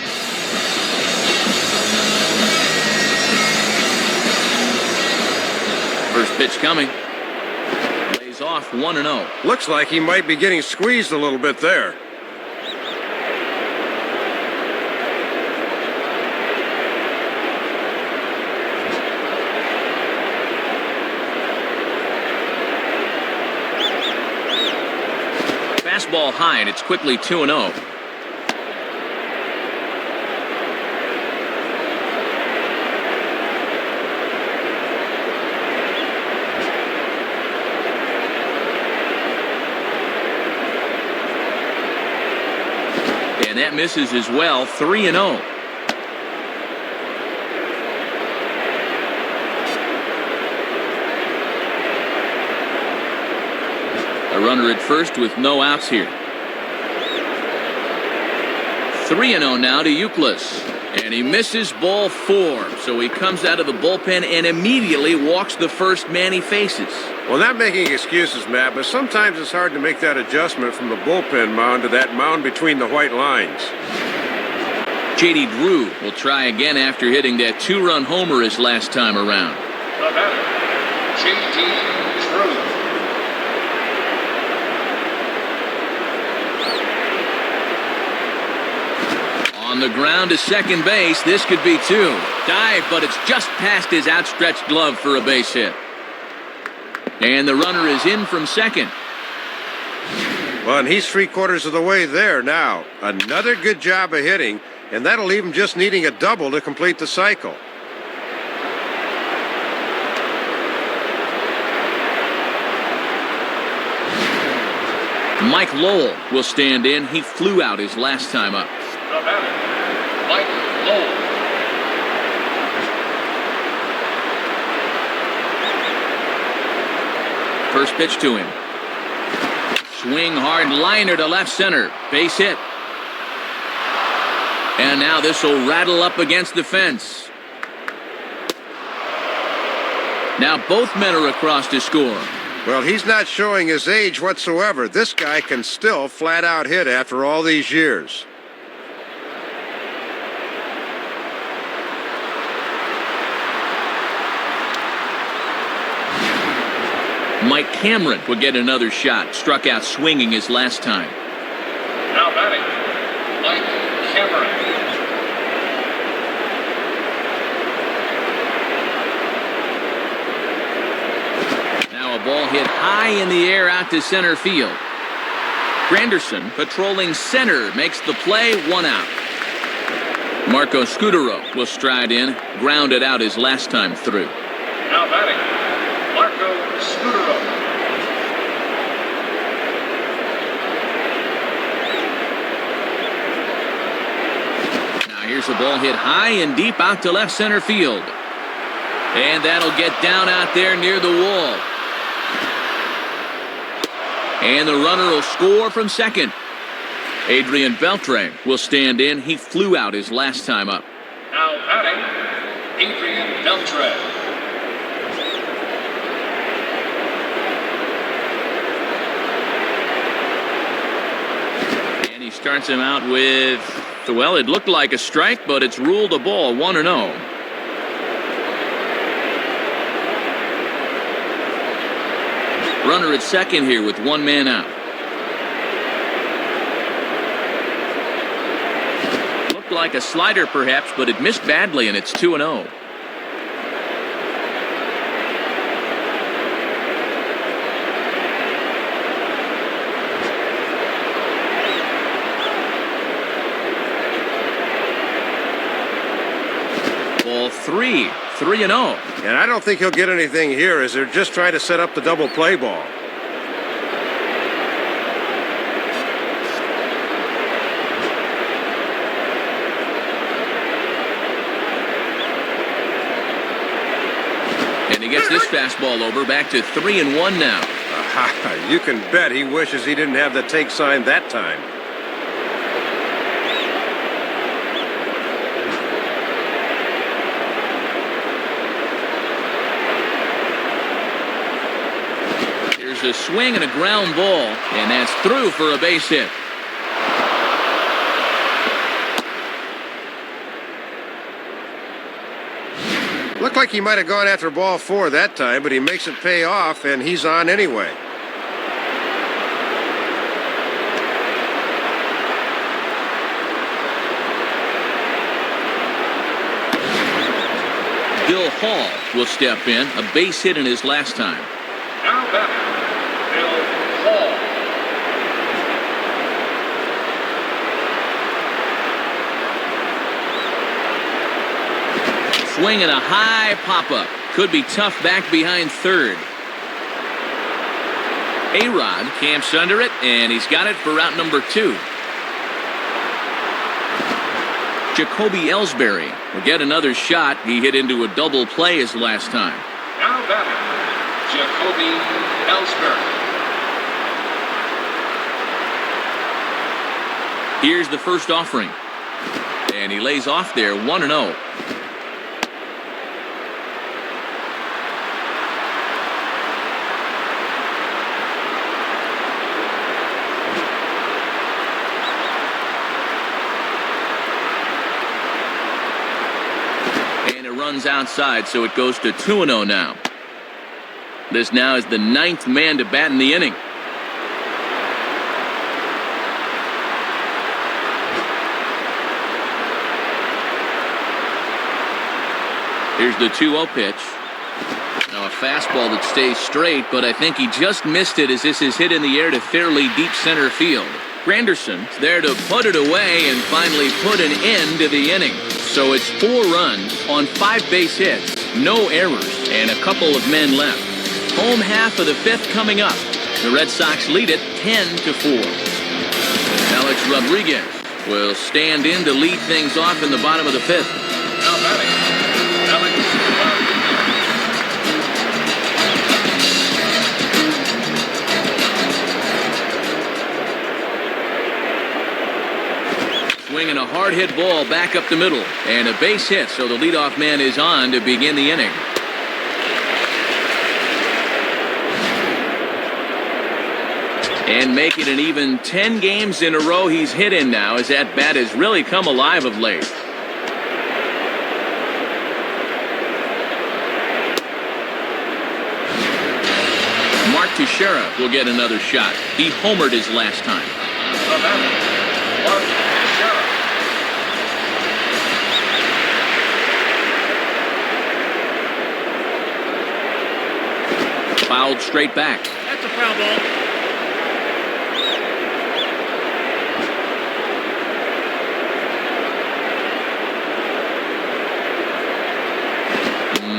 First pitch coming. Lays off 1-0. Looks like he might be getting squeezed a little bit there. Fastball high, and it's quickly 2-0. And that misses as well, 3-0. A runner at first with no outs here. 3-0 now to Youkilis. And he misses ball 4. So he comes out of the bullpen and immediately walks the first man he faces. Well, not making excuses, Matt, but sometimes it's hard to make that adjustment from the bullpen mound to that mound between the white lines. J.D. Drew will try again after hitting that 2-run homer his last time around. The batter, J.D. Drew. On From the ground to second base, this could be two. Dive, but it's just past his outstretched glove for a base hit. And the runner is in from second. Well, and he's 3/4 of the way there now. Another good job of hitting, and that'll leave him just needing a double to complete the cycle. Mike Lowell will stand in. He flew out his last time up. The batter, Mike Lowell. First pitch to him. Swing hard liner to left center. Base hit. And now this will rattle up against the fence. Now both men are across to score. Well, he's not showing his age whatsoever. This guy can still flat out hit after all these years. Mike Cameron would get another shot. Struck out swinging his last time. Now batting, Mike Cameron. Now a ball hit high in the air out to center field. Granderson patrolling center makes the play, 1 out. Marco Scudero will stride in, grounded out his last time through. Now batting, Marco Scudero. Now here's a ball hit high and deep out to left center field. And that'll get down out there near the wall. And the runner will score from second. Adrian Beltre will stand in. He flew out his last time up. Now batting, Adrian Beltre. And he starts him out with, well, it looked like a strike, but it's ruled a ball, 1-0. Runner at second here with 1 man out. Looked like a slider perhaps, but it missed badly, and it's 2-0. Ball 3-0. And I don't think he'll get anything here as they're just trying to set up the double play ball. And he gets this fastball over, back to 3-1 now. Aha, you can bet he wishes he didn't have the take sign that time. A swing and a ground ball, and that's through for a base hit. Looked like he might have gone after ball 4 that time, but he makes it pay off, and he's on anyway. Bill Hall will step in, a base hit in his last time. Now batting, Bill Hall. Swing and a high pop-up. Could be tough back behind third. A-Rod camps under it, and he's got it for out number 2. Jacoby Ellsbury will get another shot. He hit into a double play his last time. Now batting, Jacoby Ellsbury. Here's the first offering. And he lays off there, 1-0. And it runs outside, so it goes to 2-0 now. This now is the 9th man to bat in the inning. Here's the 2-0 pitch. Now a fastball that stays straight, but I think he just missed it as this is hit in the air to fairly deep center field. Granderson's there to put it away and finally put an end to the inning. So it's 4 runs on 5 base hits, no errors, and a couple of men left. Home half of the 5th coming up. The Red Sox lead it 10-4. Alex Rodriguez will stand in to lead things off in the bottom of the 5th. Now batting, Alex Rodriguez. Swinging a hard-hit ball back up the middle. And a base hit, so the leadoff man is on to begin the inning. And make it an even 10 games in a row he's hit in now, as that bat has really come alive of late. Mark Teixeira will get another shot. He homered his last time. The batter, Mark Teixeira. Fouled straight back. That's a foul ball.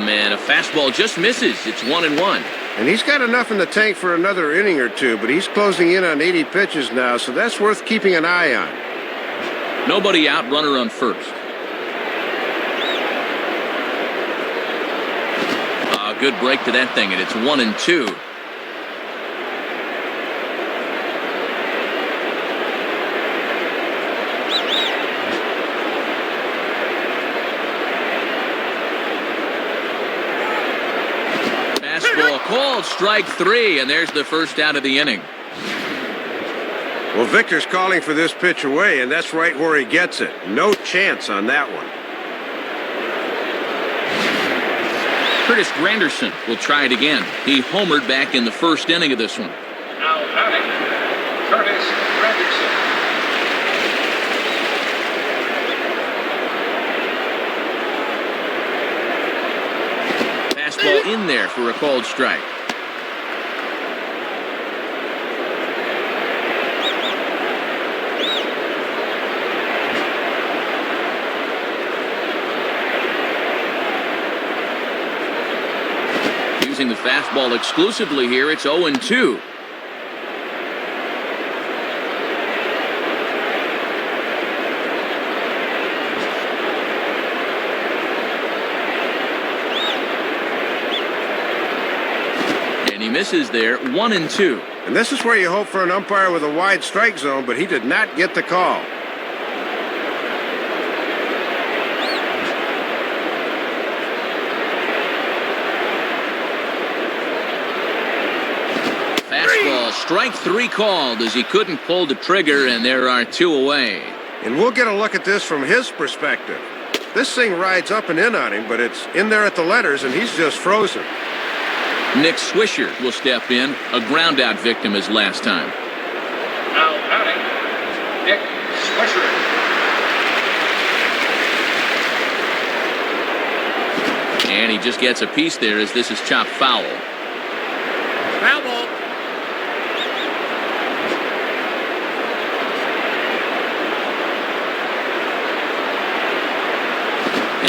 Man, a fastball just misses. It's 1-1. And he's got enough in the tank for another inning or two, but he's closing in on 80 pitches now, so that's worth keeping an eye on. Nobody out, runner on first. Good break to that thing, and it's 1-2. Fastball called, strike 3, and there's the first out of the inning. Well, Victor's calling for this pitch away, and that's right where he gets it. No chance on that one. Curtis Granderson will try it again. He homered back in the first inning of this one. Now batting, Curtis Granderson. Fastball in there for a called strike. Using the fastball exclusively here, it's 0-2. And he misses there, 1-2. And this is where you hope for an umpire with a wide strike zone, but he did not get the call. Strike 3 called as he couldn't pull the trigger, and there are 2 away. And we'll get a look at this from his perspective. This thing rides up and in on him, but it's in there at the letters, and he's just frozen. Nick Swisher will step in, a ground-out victim his last time. Now batting, Nick Swisher. And he just gets a piece there as this is chopped foul. Foul ball.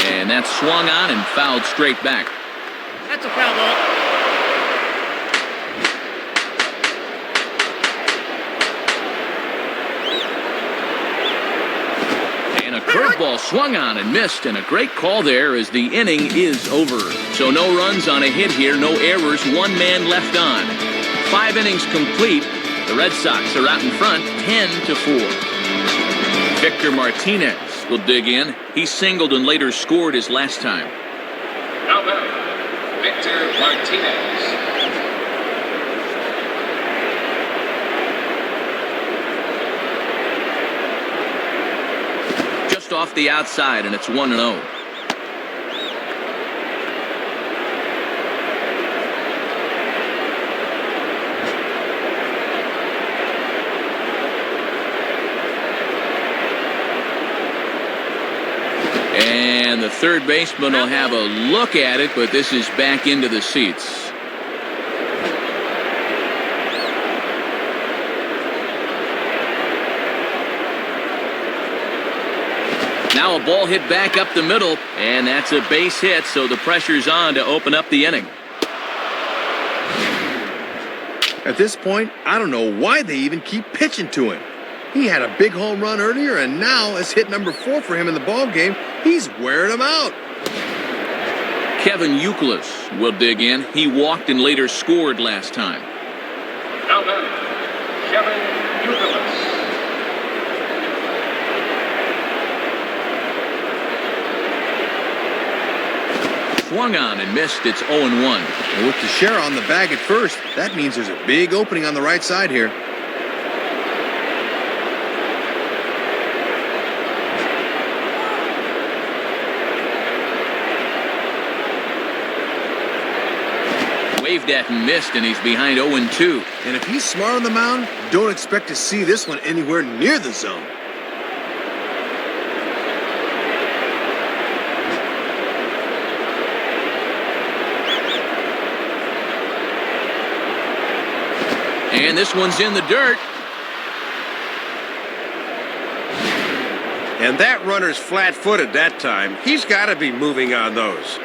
And that's swung on and fouled straight back. That's a foul ball. And a curveball swung on and missed, and a great call there as the inning is over. So no runs on a hit here, no errors, 1 man left on. 5 innings complete. The Red Sox are out in front, 10-4. Victor Martinez will dig in. He singled and later scored his last time. Now batting, Victor Martinez. Just off the outside, and it's 1-0. And the third baseman will have a look at it, but this is back into the seats. Now a ball hit back up the middle, and that's a base hit, so the pressure's on to open up the inning. At this point, I don't know why they even keep pitching to him. He had a big home run earlier, and now it's hit number 4 for him in the ballgame. He's wearing him out. Kevin Youkilis will dig in. He walked and later scored last time. Now then, Kevin Youkilis. Swung on and missed. It's 0-1. And with Teixeira on the bag at first, that means there's a big opening on the right side here. Waved at and missed, and he's behind 0-2. And if he's smart on the mound, don't expect to see this one anywhere near the zone. And this one's in the dirt. And that runner's flat-footed that time. He's got to be moving on those.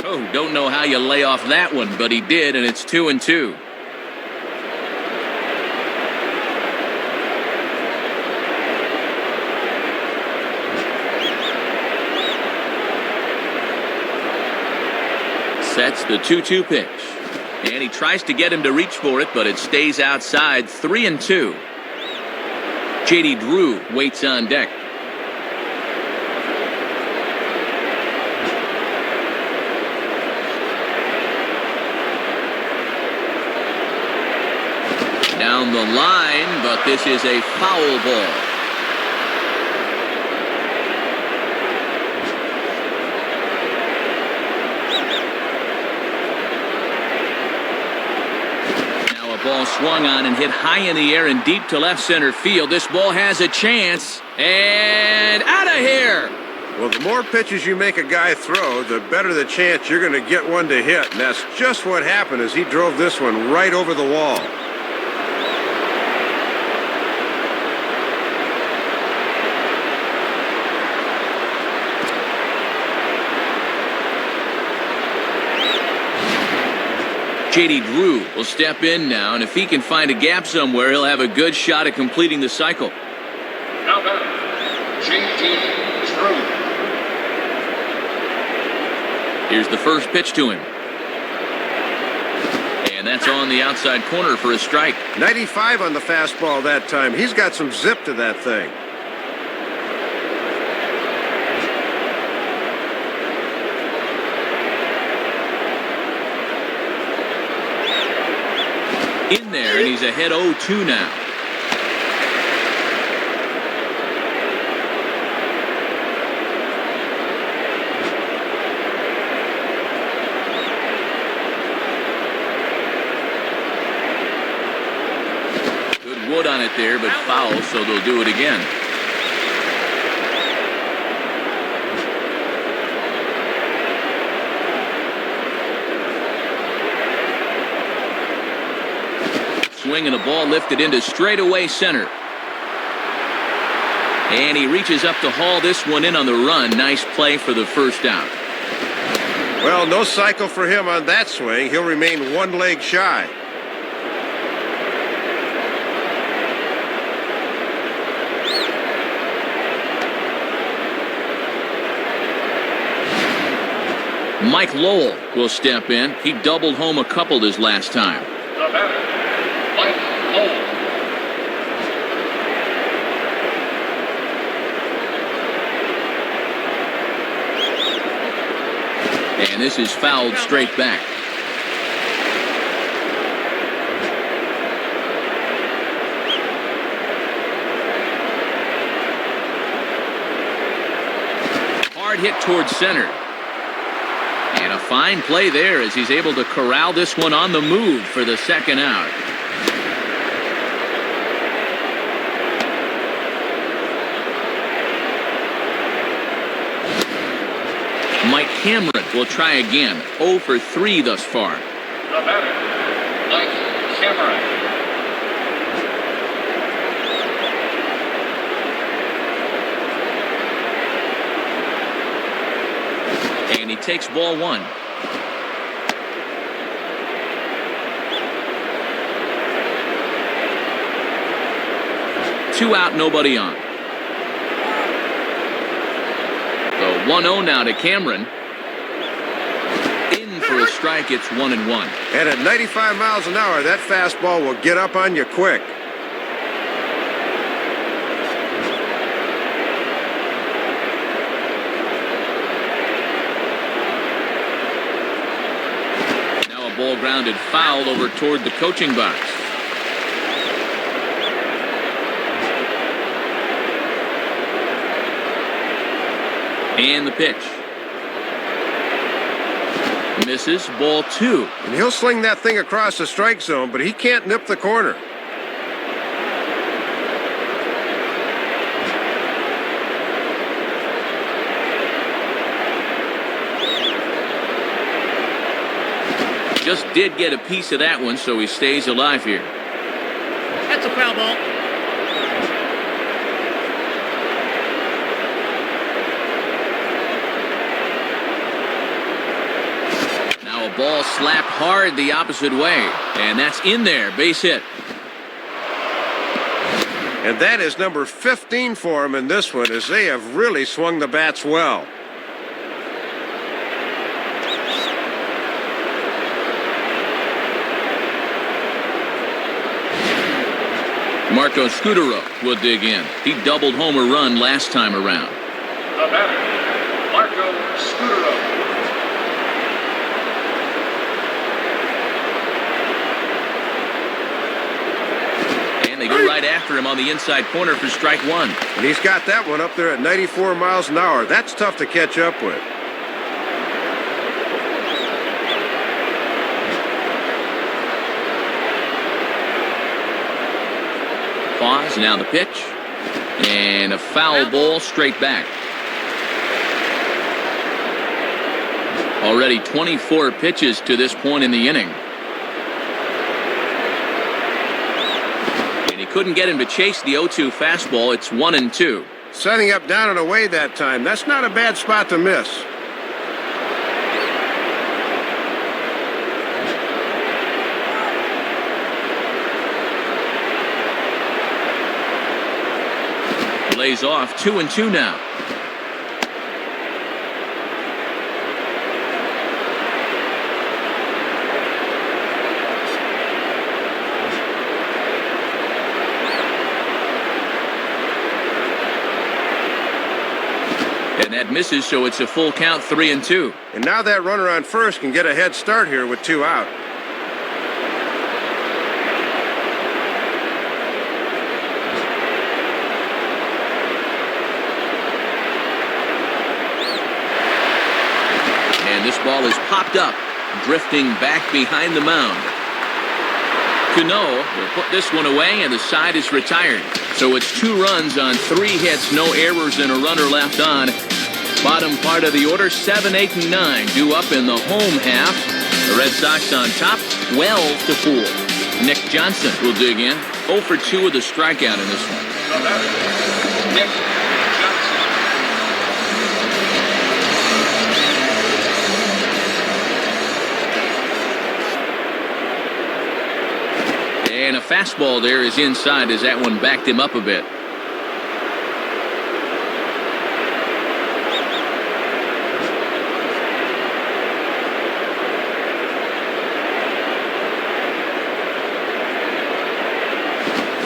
Oh, don't know how you lay off that one, but he did, and it's 2-2. Sets the 2-2 pitch. And he tries to get him to reach for it, but it stays outside. 3-2. J.D. Drew waits on deck. Down the line, but this is a foul ball. Ball swung on and hit high in the air and deep to left center field. This ball has a chance, and out of here. Well, the more pitches you make a guy throw, the better the chance you're going to get one to hit. And that's just what happened as he drove this one right over the wall. J.D. Drew will step in now, and if he can find a gap somewhere, he'll have a good shot at completing the cycle. Now then, J.D. Drew. Here's the first pitch to him. And that's on the outside corner for a strike. 95 on the fastball that time. He's got some zip to that thing. In there, and he's ahead 0-2 now. Good wood on it there, but foul, so they'll do it again. Swing and a ball lifted into straightaway center. And he reaches up to haul this one in on the run. Nice play for the first out. Well, no cycle for him on that swing. He'll remain one leg shy. Mike Lowell will step in. He doubled home a couple his last time. The batter, Mike Lowell. And this is fouled straight back. Hard hit towards center. fine play there as he's able to corral this one on the move for the second out. Mike Cameron will try again. 0 for 3 thus far. The batter, Mike Cameron. And he takes ball 1. Two out, nobody on. The 1-0 now to Cameron. In for a strike, it's 1-1. And at 95 miles an hour, that fastball will get up on you quick. Now a ball grounded foul over toward the coaching box. And the pitch. Misses, ball 2. And he'll sling that thing across the strike zone, but he can't nip the corner. Just did get a piece of that one, so he stays alive here. That's a foul ball. Ball slapped hard the opposite way, and that's in there, base hit. And that is number 15 for him in this one, as they have really swung the bats well. Marco Scutaro will dig in. He doubled home a run last time around. The batter, Marco Scutaro. They go right after him on the inside corner for strike 1. And he's got that one up there at 94 miles an hour. That's tough to catch up with. Pause, now the pitch. And a foul ball straight back. Already 24 pitches to this point in the inning. Couldn't get him to chase the 0-2 fastball. It's 1-2. Setting up down and away that time. That's not a bad spot to miss. Lays off. 2-2 now. And that misses, so it's a full count, 3-2. And now that runner on first can get a head start here with 2 out. And this ball is popped up, drifting back behind the mound. Cano will put this one away, and the side is retired. So it's 2 runs on 3 hits, no errors, and a runner left on. Bottom part of the order, 7, 8, and 9 due up in the home half. The Red Sox on top, 12-4. Nick Johnson will dig in. 0 for 2 with a strikeout in this one. Nick Johnson. And a fastball there is inside as that one backed him up a bit.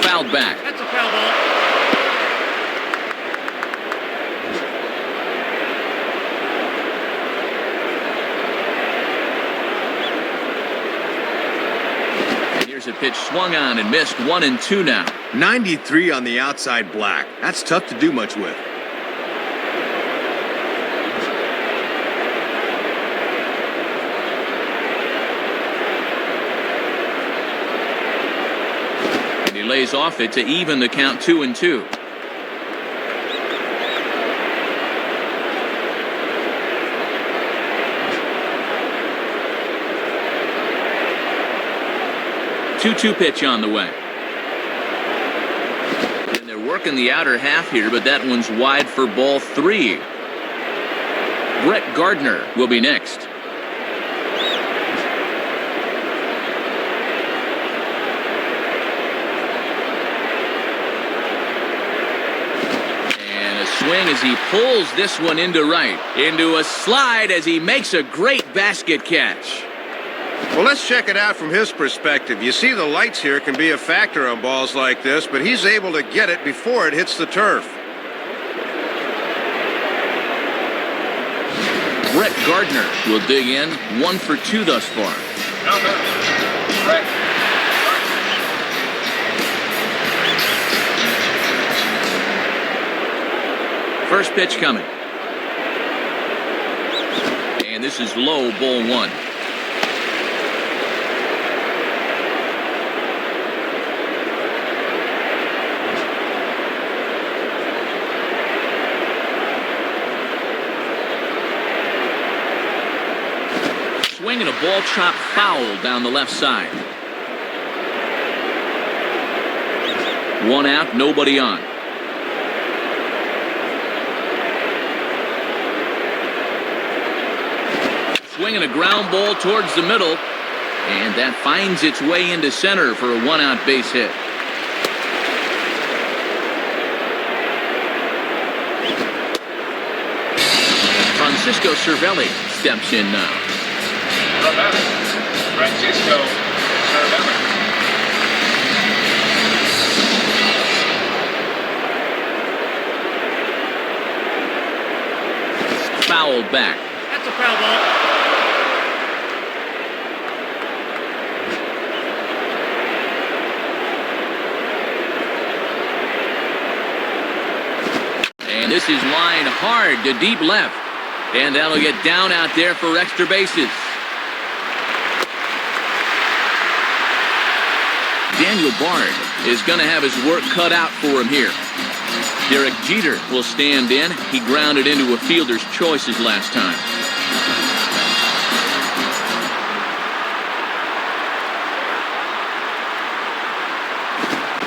Fouled back. That's a foul ball. A pitch swung on and missed. 1-2 now. 93 on the outside black. That's tough to do much with. He lays off it to even the count 2-2. Two pitch on the way. And they're working the outer half here, but that one's wide for ball 3. Brett Gardner will be next. And a swing as he pulls this one into right. Into a slide as he makes a great basket catch. Well, let's check it out from his perspective. You see the lights here can be a factor on balls like this, but he's able to get it before it hits the turf. Brett Gardner will dig in, 1 for 2 thus far. Number, Brett Gardner. First pitch coming. And this is low, ball 1. Swinging a ball chopped foul down the left side. 1 out, nobody on. Swinging a ground ball towards the middle, and that finds its way into center for a 1-out base hit. Francisco Cervelli steps in now. The batter, Francisco Cervelli. Fouled back. That's a foul ball. And this is lined hard to deep left. And that'll get down out there for extra bases. Daniel Bard is going to have his work cut out for him here. Derek Jeter will stand in. He grounded into a fielder's choices last time.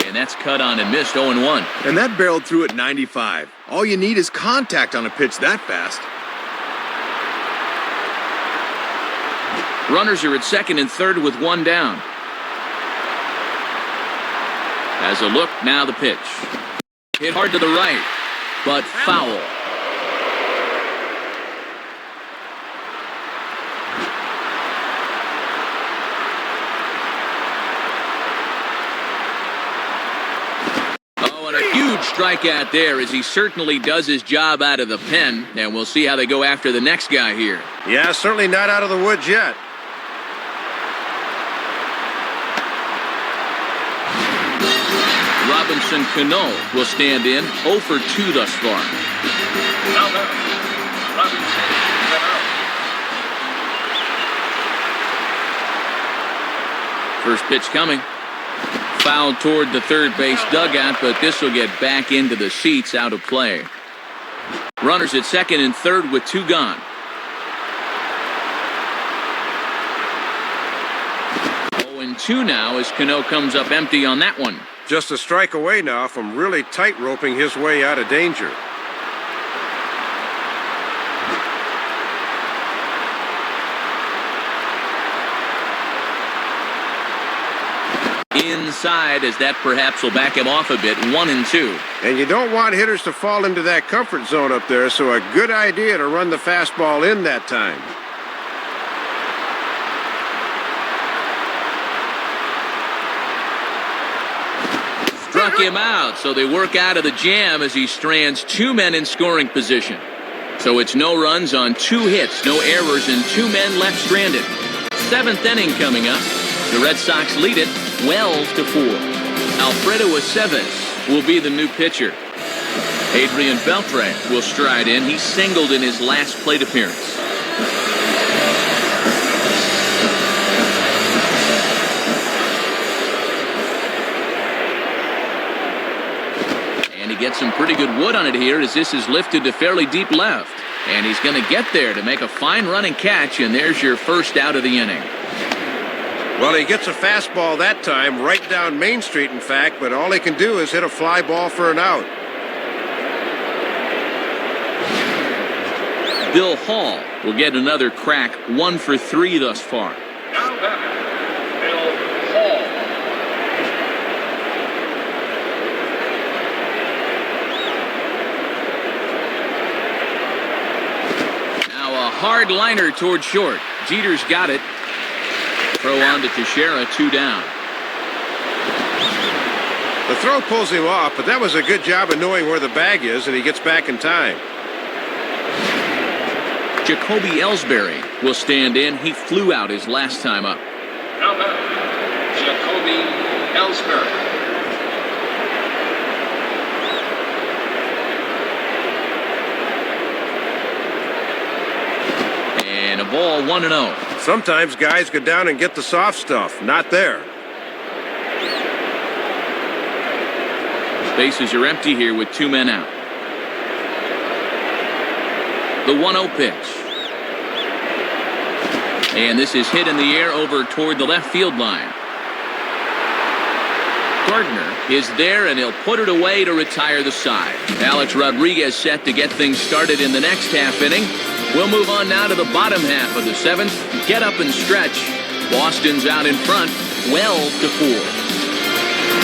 And that's cut on and missed, 0-1. And that barreled through at 95. All you need is contact on a pitch that fast. Runners are at second and third with 1 down. As a look, now the pitch. Hit hard to the right, but foul. Oh, and a huge strikeout there as he certainly does his job out of the pen. And we'll see how they go after the next guy here. Yeah, certainly not out of the woods yet. Robinson Cano will stand in, 0 for 2 thus far. Number, Robinson Cano. First pitch coming. Foul toward the third base dugout, but this will get back into the seats, out of play. Runners at second and third with 2 gone. 0-2 now as Cano comes up empty on that one. Just a strike away now from really tight-roping his way out of danger. Inside as that perhaps will back him off a bit, 1-2. And you don't want hitters to fall into that comfort zone up there, so a good idea to run the fastball in that time. Struck him out, so they work out of the jam as he strands 2 men in scoring position. So it's no runs on 2 hits, no errors, and 2 men left stranded. 7th inning coming up. The Red Sox lead it 12-4. Alfredo Aceves will be the new pitcher. Adrian Beltre will stride in. He singled in his last plate appearance. gets some pretty good wood on it here as this is lifted to fairly deep left. And he's going to get there to make a fine running catch, and there's your first out of the inning. Well, he gets a fastball that time, right down Main Street, in fact, but all he can do is hit a fly ball for an out. Bill Hall will get another crack, 1 for 3 thus far. Now batting, Bill Hall. Now a hard liner toward short. Jeter's got it. Throw on to Teixeira, 2 down. The throw pulls him off, but that was a good job of knowing where the bag is, and he gets back in time. Jacoby Ellsbury will stand in. He flew out his last time up. Now batting, Jacoby Ellsbury. And a ball, 1-0. Sometimes guys go down and get the soft stuff. Not there. Bases are empty here with 2 men out. The 1-0 pitch. And this is hit in the air over toward the left field line. Gardner is there, and he'll put it away to retire the side. Alex Rodriguez set to get things started in the next half inning. We'll move on now to the bottom half of the 7th. Get up and stretch. Boston's out in front, 12-4.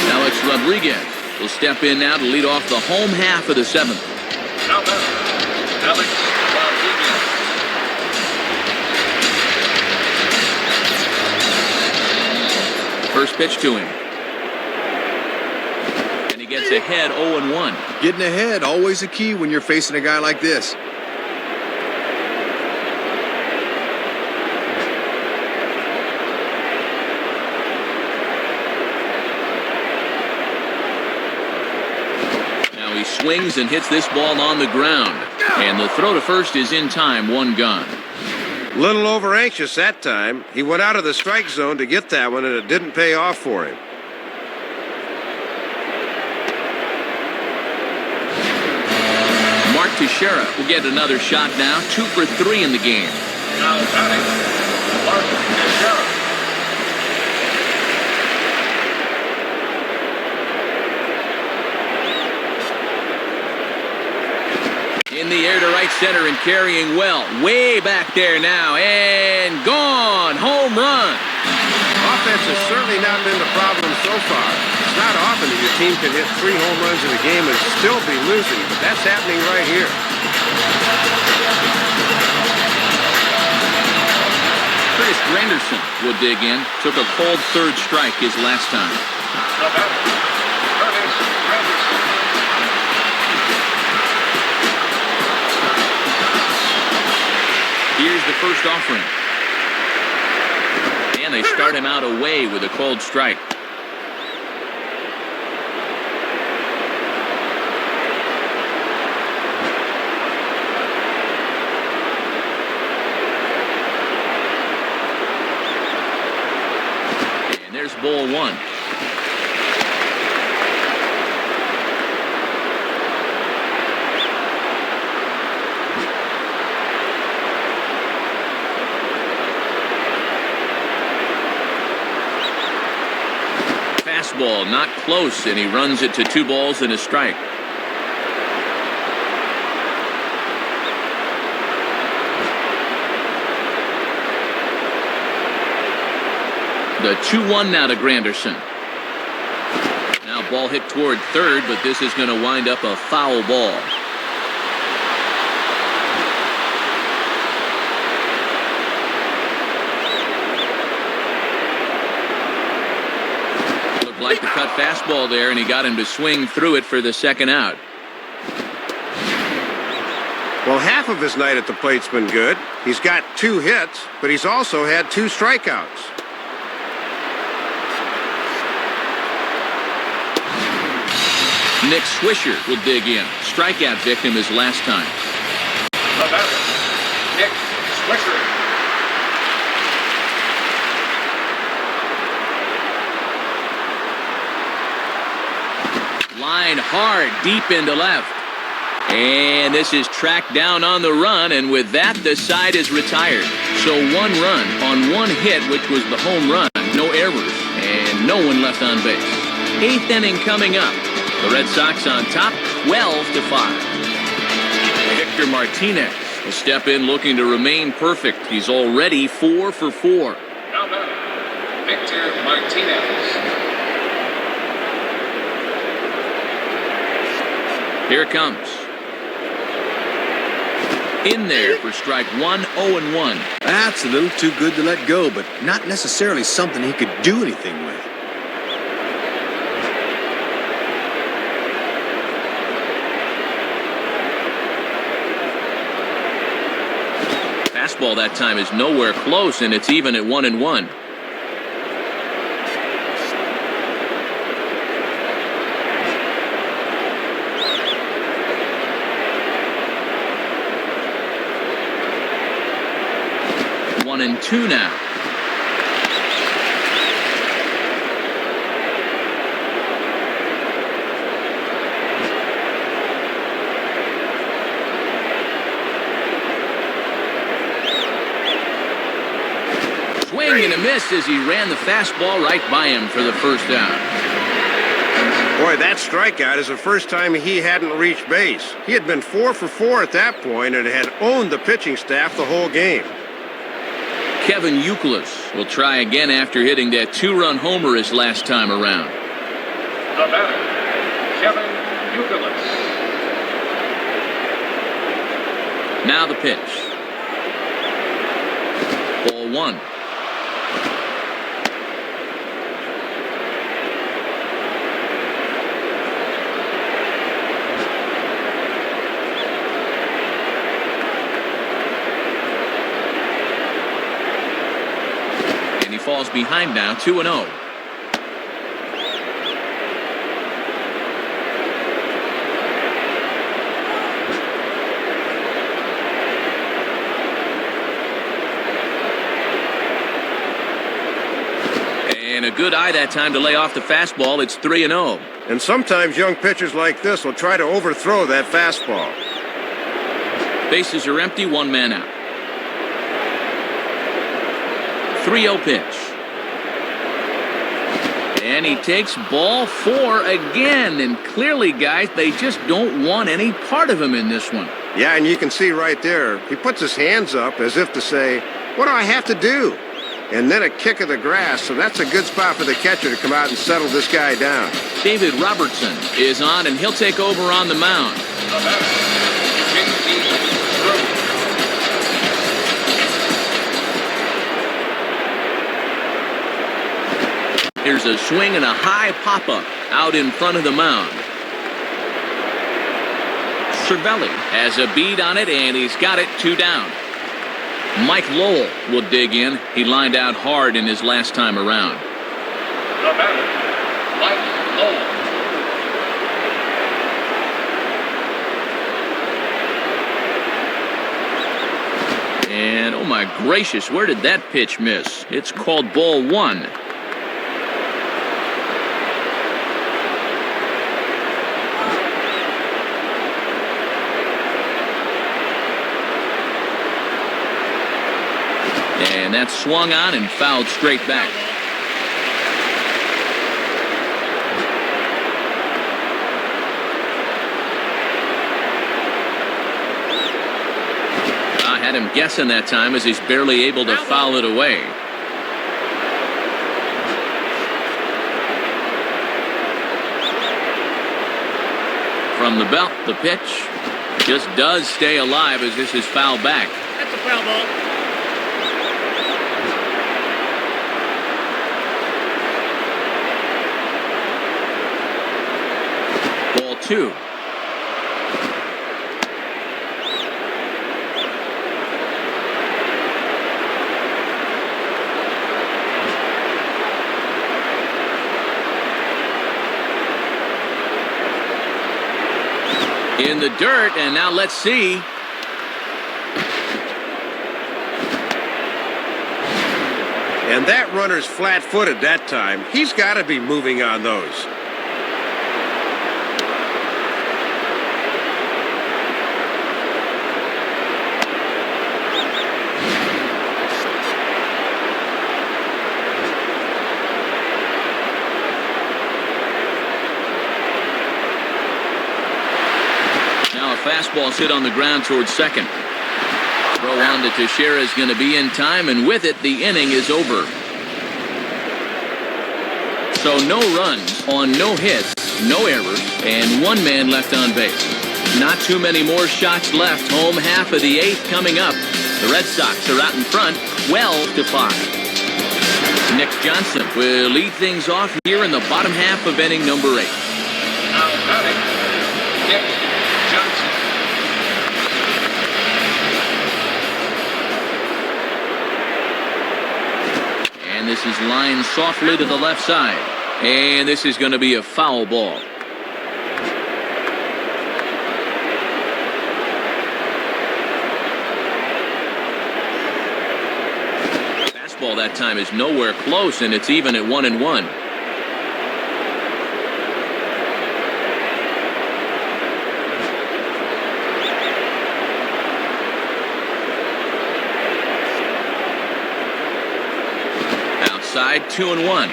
Alex Rodriguez will step in now to lead off the home half of the 7th. Now batting, Alex Rodriguez. First pitch to him. And he gets ahead 0-1. Getting ahead, always a key when you're facing a guy like this. Now he swings and hits this ball on the ground. And the throw to first is in time, 1 gone. Little over anxious that time. He went out of the strike zone to get that one, and it didn't pay off for him. Mark Teixeira will get another shot now, 2 for 3 in the game. Now batting, Mark Teixeira. In the air to right center and carrying well. Way back there now, and gone. Home run. Offense has certainly not been the problem so far. It's not often that your team can hit 3 home runs in a game and still be losing, but that's happening right here. Curtis Granderson will dig in. Took a cold third strike his last time. The batter, Curtis Granderson. Here's the first offering. And they start him out away with a cold strike. And there's ball 1. Fastball not close, and he runs it to 2 balls and a strike. The 2-1 now to Granderson. Now ball hit toward third, but this is going to wind up a foul ball. Like the cut fastball there, and he got him to swing through it for the second out. Well, half of his night at the plate's been good. He's got 2 hits, but he's also had 2 strikeouts. Nick Swisher will dig in. Strikeout victim his last time. The batter, Nick Swisher. Line hard, deep into left. And this is tracked down on the run, and with that, the side is retired. So 1 run on 1 hit, which was the home run. No errors, and no one left on base. 8th inning coming up. The Red Sox on top, 12-5. Victor Martinez will step in looking to remain perfect. He's already 4 for 4. Now batting, Victor Martinez. Here it comes. In there for strike 1, 0-1. That's a little too good to let go, but not necessarily something he could do anything with. Fastball that time is nowhere close, and it's even at 1-1. One and 2 now. Swing and a miss as he ran the fastball right by him for the first down. Boy, that strikeout is the first time he hadn't reached base. He had been 4 for 4 at that point and had owned the pitching staff the whole game. Kevin Youkilis will try again after hitting that 2-run homer his last time around. The batter, Kevin Youkilis. Now the pitch. Ball 1. Falls behind now, 2-0. And a good eye that time to lay off the fastball. It's 3-0. And sometimes young pitchers like this will try to overthrow that fastball. Bases are empty, 1 man out. 3-0 pitch. And he takes ball 4 again. And clearly, guys, they just don't want any part of him in this one. Yeah, and you can see right there, he puts his hands up as if to say, what do I have to do? And then a kick of the grass, so that's a good spot for the catcher to come out and settle this guy down. David Robertson is on, and he'll take over on the mound. The batter, JT Drew. Here's a swing and a high pop-up out in front of the mound. Cervelli has a bead on it, and he's got it 2 down. Mike Lowell will dig in. He lined out hard in his last time around. The batter, Mike Lowell. And oh my gracious, where did that pitch miss? It's called ball 1. And that's swung on and fouled straight back. I had him guessing that time as he's barely able to foul it away. From the belt, the pitch just does stay alive as this is fouled back. That's a foul ball. Ball 2. In the dirt, and now let's see. And that runner's flat-footed that time. He's got to be moving on those. fastball's hit on the ground towards second. Throw on to Teixeira is going to be in time, and with it, the inning is over. So no runs on no hits, no errors, and one man left on base. Not too many more shots left. Home half of the eighth coming up. The Red Sox are out in front, 12-5. Nick Johnson will lead things off here in the bottom half of inning number 8. Now batting, Nick Johnson. And this is lined softly to the left side. And this is going to be a foul ball. Fastball that time is nowhere close, and it's even at 1-1. Outside, 2-1.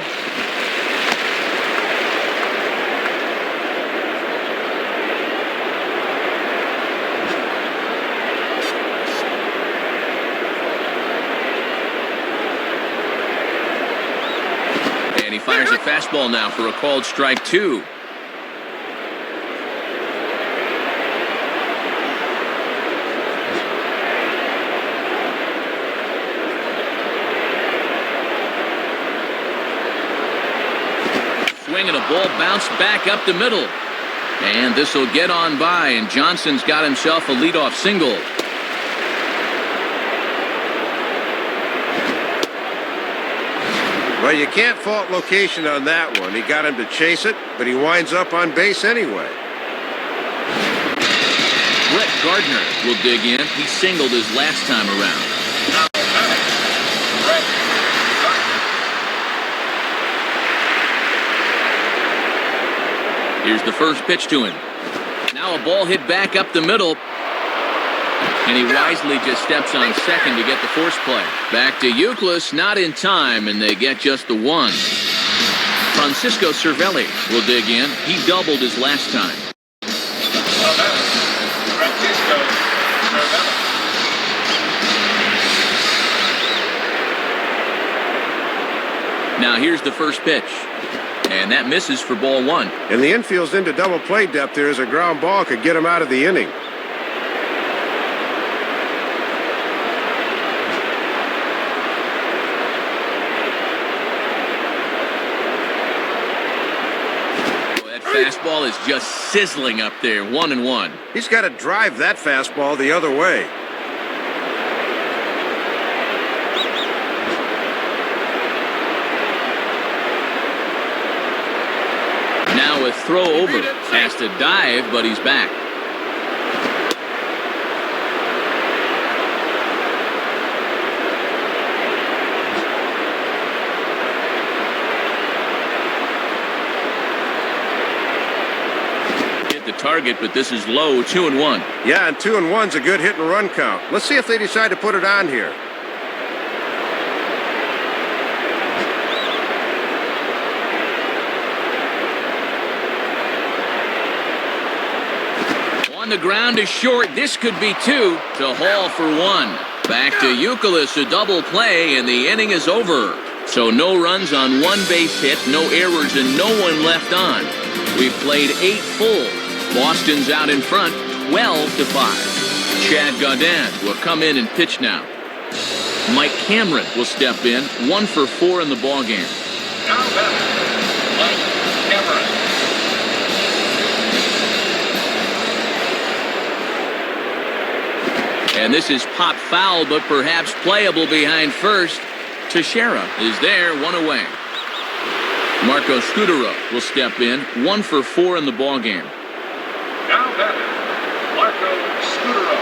And he fires a fastball now for a called strike 2. Swing and a ball bounced back up the middle. And this will get on by, and Johnson's got himself a leadoff single. Well, you can't fault location on that one. He got him to chase it, but he winds up on base anyway. Brett Gardner will dig in. He singled his last time around. Now batting, Brett Gardner. Here's the first pitch to him. Now a ball hit back up the middle. And he wisely just steps on second to get the force play. Back to Euclid, not in time, and they get just the one. Francisco Cervelli will dig in. He doubled his last time. Now batting, Francisco Cervelli. Now here's the first pitch. And that misses for ball 1. And the infield's into double play depth there as a ground ball could get him out of the inning. Fastball is just sizzling up there, 1-1. He's got to drive that fastball the other way. Now a throw over. Has to dive, but he's back. Target, but this is low, 2-1. Yeah, and 2-1's a good hit and run count. Let's see if they decide to put it on here. On the ground is short. This could be 2 to haul for 1. Back to Euclid, a double play, and the inning is over. So no runs on one base hit, no errors, and no one left on. We've played 8 full. Boston's out in front, 12-5. Chad Gaudin will come in and pitch now. Mike Cameron will step in, 1 for 4 in the ballgame. Now batting, Mike Cameron. And this is pop foul, but perhaps playable behind first. Teixeira is there, 1 away. Marco Scudero will step in, 1 for 4 in the ballgame. Now batting, Marco Scudero.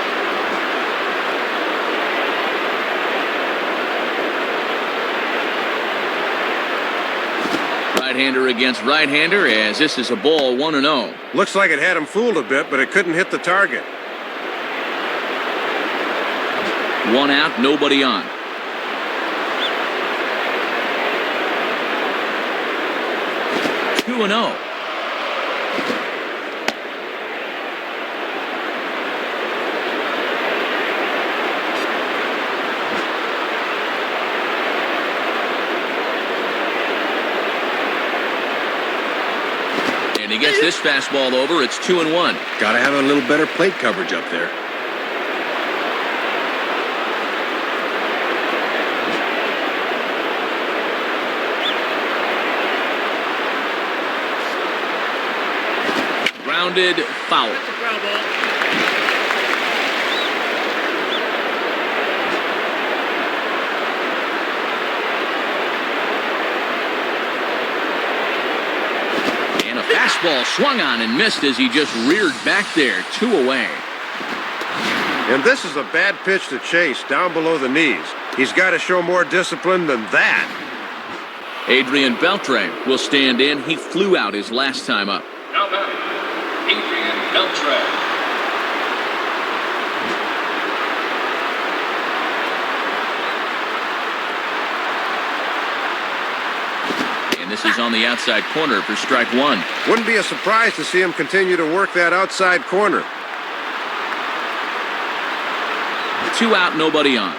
Right-hander against right-hander, as this is a ball, 1-0. Looks like it had him fooled a bit, but it couldn't hit the target. 1 out, nobody on. And he gets this fastball over. It's 2-1. Gotta have a little better plate coverage up there. Grounded foul. That's a foul ball. And a fastball swung on and missed as he just reared back there. 2 away. And this is a bad pitch to Chase down below the knees. He's got to show more discipline than that. Adrian Beltre will stand in. He flew out his last time up. Now batting, Adrian Beltre. And this is on the outside corner for strike 1. Wouldn't be a surprise to see him continue to work that outside corner. 2 out, nobody on.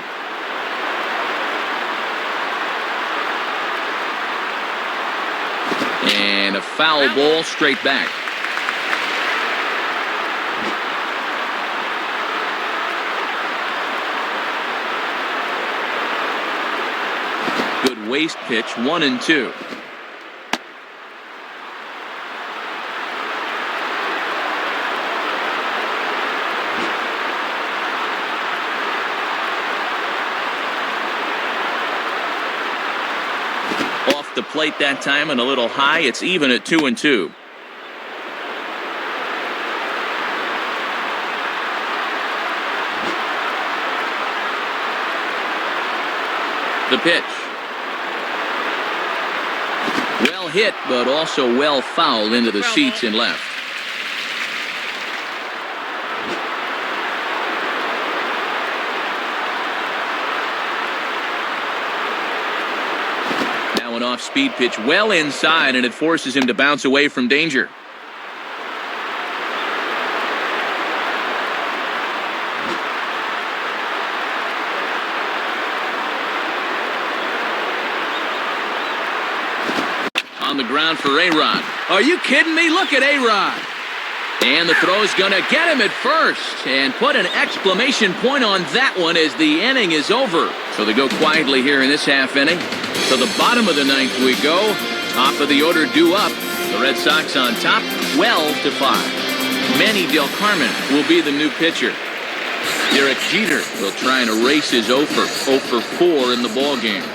And a foul ball straight back. Good waist pitch, 1-2. Off the plate that time and a little high. It's even at 2-2. The pitch. Well hit, but also well fouled into the seats and left. Now an off-speed pitch well inside, and it forces him to bounce away from danger. On the ground for A-Rod. Are you kidding me? Look at A-Rod. And the throw's going to get him at first. And put an exclamation point on that one as the inning is over. So they go quietly here in this half inning. To the bottom of the ninth we go. Top of the order due up. The Red Sox on top, 12-5. Manny Del Carmen will be the new pitcher. Derek Jeter will try and erase his 0 for 4 in the ballgame.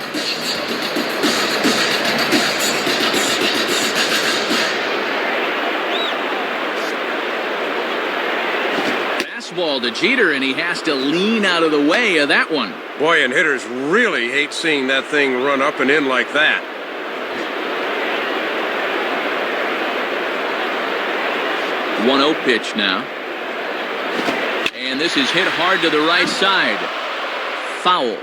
Ball to Jeter, and he has to lean out of the way of that one. Boy, and hitters really hate seeing that thing run up and in like that. One 0 pitch now. And this is hit hard to the right side. Foul.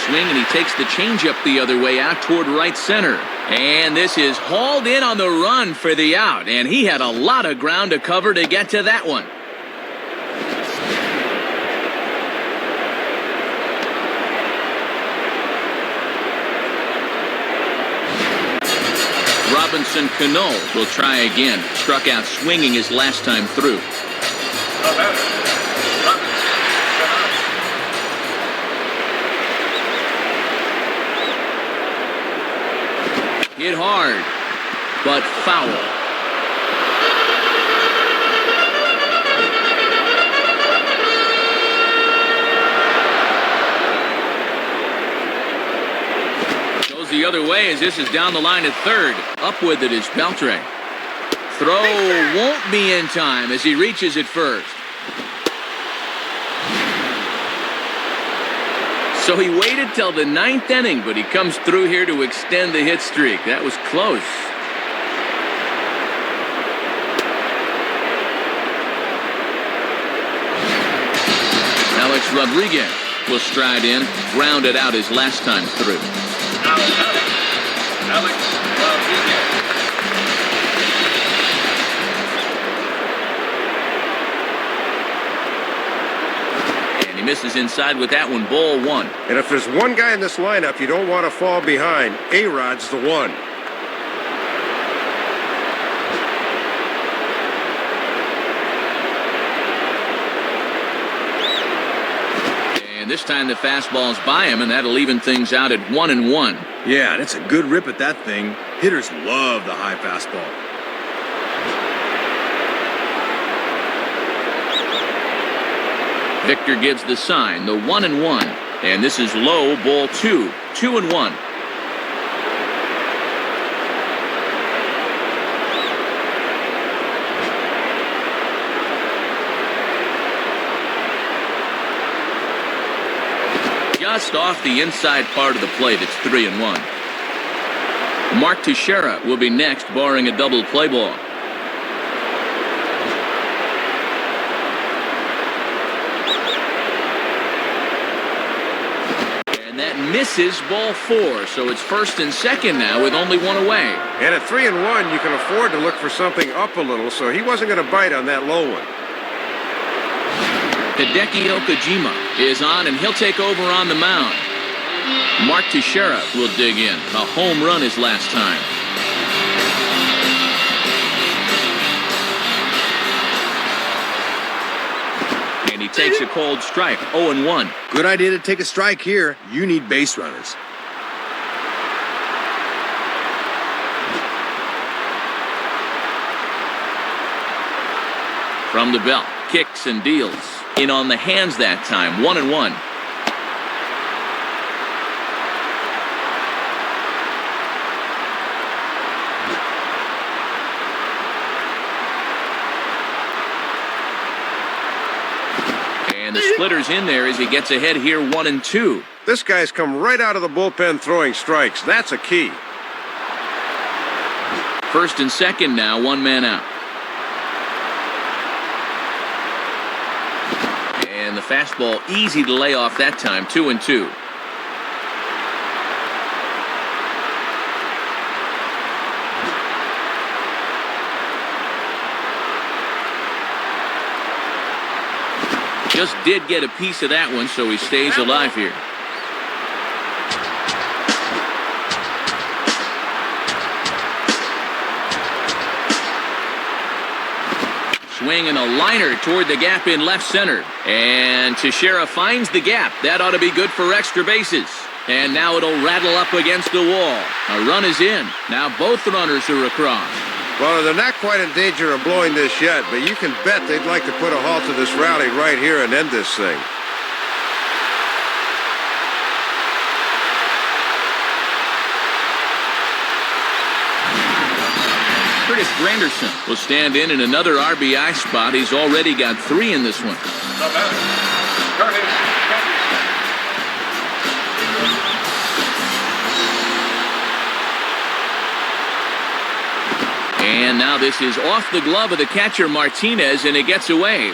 Swing, and he takes the changeup the other way out toward right center. And this is hauled in on the run for the out, and he had a lot of ground to cover to get to that one. Robinson Cano will try again. Struck out swinging his last time through. The batter, Robinson Cano. Hit hard, but foul. Goes the other way as this is down the line at third. Up with it is Beltre. Throw won't be in time as he reaches it first. So he waited till the ninth inning, but he comes through here to extend the hit streak. That was close. Alex Rodriguez will stride in, grounded out his last time through. Now batting, Alex Rodriguez. misses inside with that one, ball one. And if there's one guy in this lineup you don't want to fall behind, A-Rod's the one. And this time the fastball's by him, and that'll even things out at 1-1. Yeah, that's a good rip at that thing. Hitters love the high fastball. Victor gives the sign, the 1-1. And this is low, ball two. 2-1. Just off the inside part of the plate, it's 3-1. Mark Teixeira will be next, barring a double play ball. And that misses, ball four, so it's first and second now with only one away. And at 3-1, you can afford to look for something up a little, so he wasn't going to bite on that low one. Hideki Okajima is on, and he'll take over on the mound. Mark Teixeira will dig in. A home run his last time. And he takes a cold strike, 0-1. Good idea to take a strike here. You need base runners. From the belt, kicks and deals. In on the hands that time, 1-1. And the splitter's in there as he gets ahead here, 1-2. This guy's come right out of the bullpen throwing strikes. That's a key. First and second now, one man out. And the fastball easy to lay off that time, 2-2. Just did get a piece of that one, so he stays alive here. Swing and a liner toward the gap in left center. And Teixeira finds the gap. That ought to be good for extra bases. And now it'll rattle up against the wall. A run is in. Now both runners are across. Well, they're not quite in danger of blowing this yet, but you can bet they'd like to put a halt to this rally right here and end this thing. Curtis Granderson will stand in another RBI spot. He's already got 3 in this one. The batter, Curtis Granderson. And now this is off the glove of the catcher Martinez, and it gets away.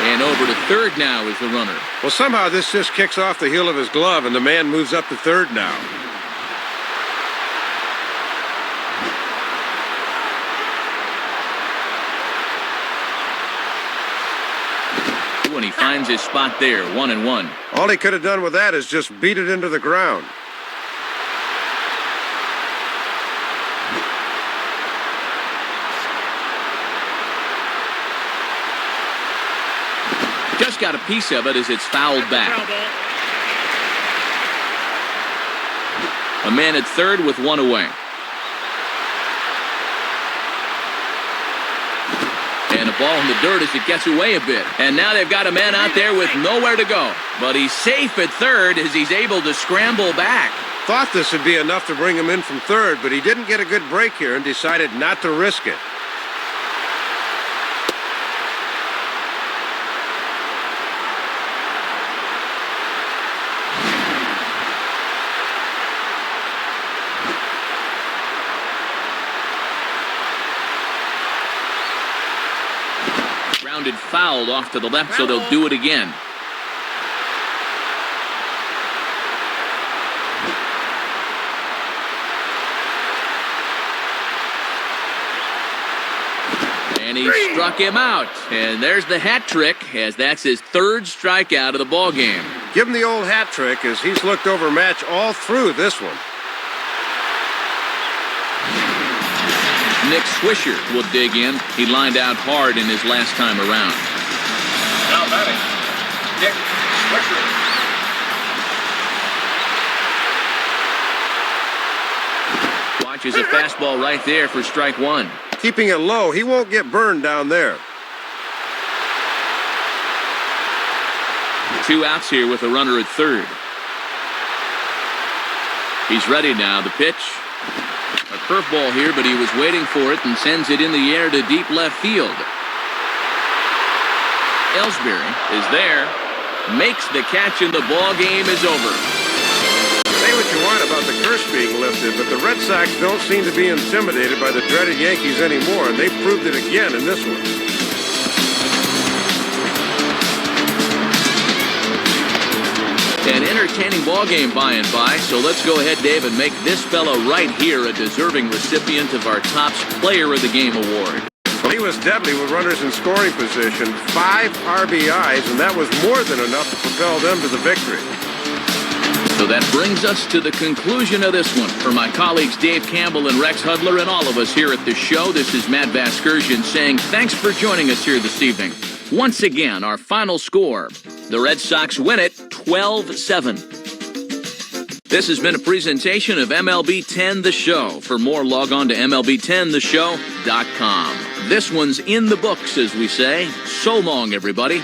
And over to third now is the runner. Well, somehow this just kicks off the heel of his glove, and the man moves up to third now. And he finds his spot there, 1-1. All he could have done with that is just beat it into the ground. Just got a piece of it as it's fouled back. A man at third with one away. And a ball in the dirt as it gets away a bit. And now they've got a man out there with nowhere to go. But he's safe at third as he's able to scramble back. Thought this would be enough to bring him in from third, but he didn't get a good break here and decided not to risk it. Grounded fouled off to the left, so they'll do it again. And he struck him out. And there's the hat trick, as that's his third strikeout of the ball game. Give him the old hat trick, as he's looked over match all through this one. Nick Swisher will dig in. He lined out hard in his last time around. Now batting, Nick Swisher. Watches a fastball right there for strike one. Keeping it low, he won't get burned down there. 2 outs here with a runner at third. He's ready now. The pitch. A curveball here, but he was waiting for it and sends it in the air to deep left field. Ellsbury is there. Makes the catch and the ball game is over. Say what you want about the curse being lifted, but the Red Sox don't seem to be intimidated by the dreaded Yankees anymore, and they proved it again in this one. An entertaining ball game by and by, so let's go ahead, Dave, and make this fellow right here a deserving recipient of our Topps Player of the Game award. Well, he was deadly with runners in scoring position, 5 RBIs, and that was more than enough to propel them to the victory. So that brings us to the conclusion of this one. For my colleagues Dave Campbell and Rex Hudler and all of us here at the show, this is Matt Vasgersian saying thanks for joining us here this evening. Once again, our final score, the Red Sox win it 12-7. This has been a presentation of MLB 10 The Show. For more, log on to MLB10theshow.com. This one's in the books, as we say. So long, everybody.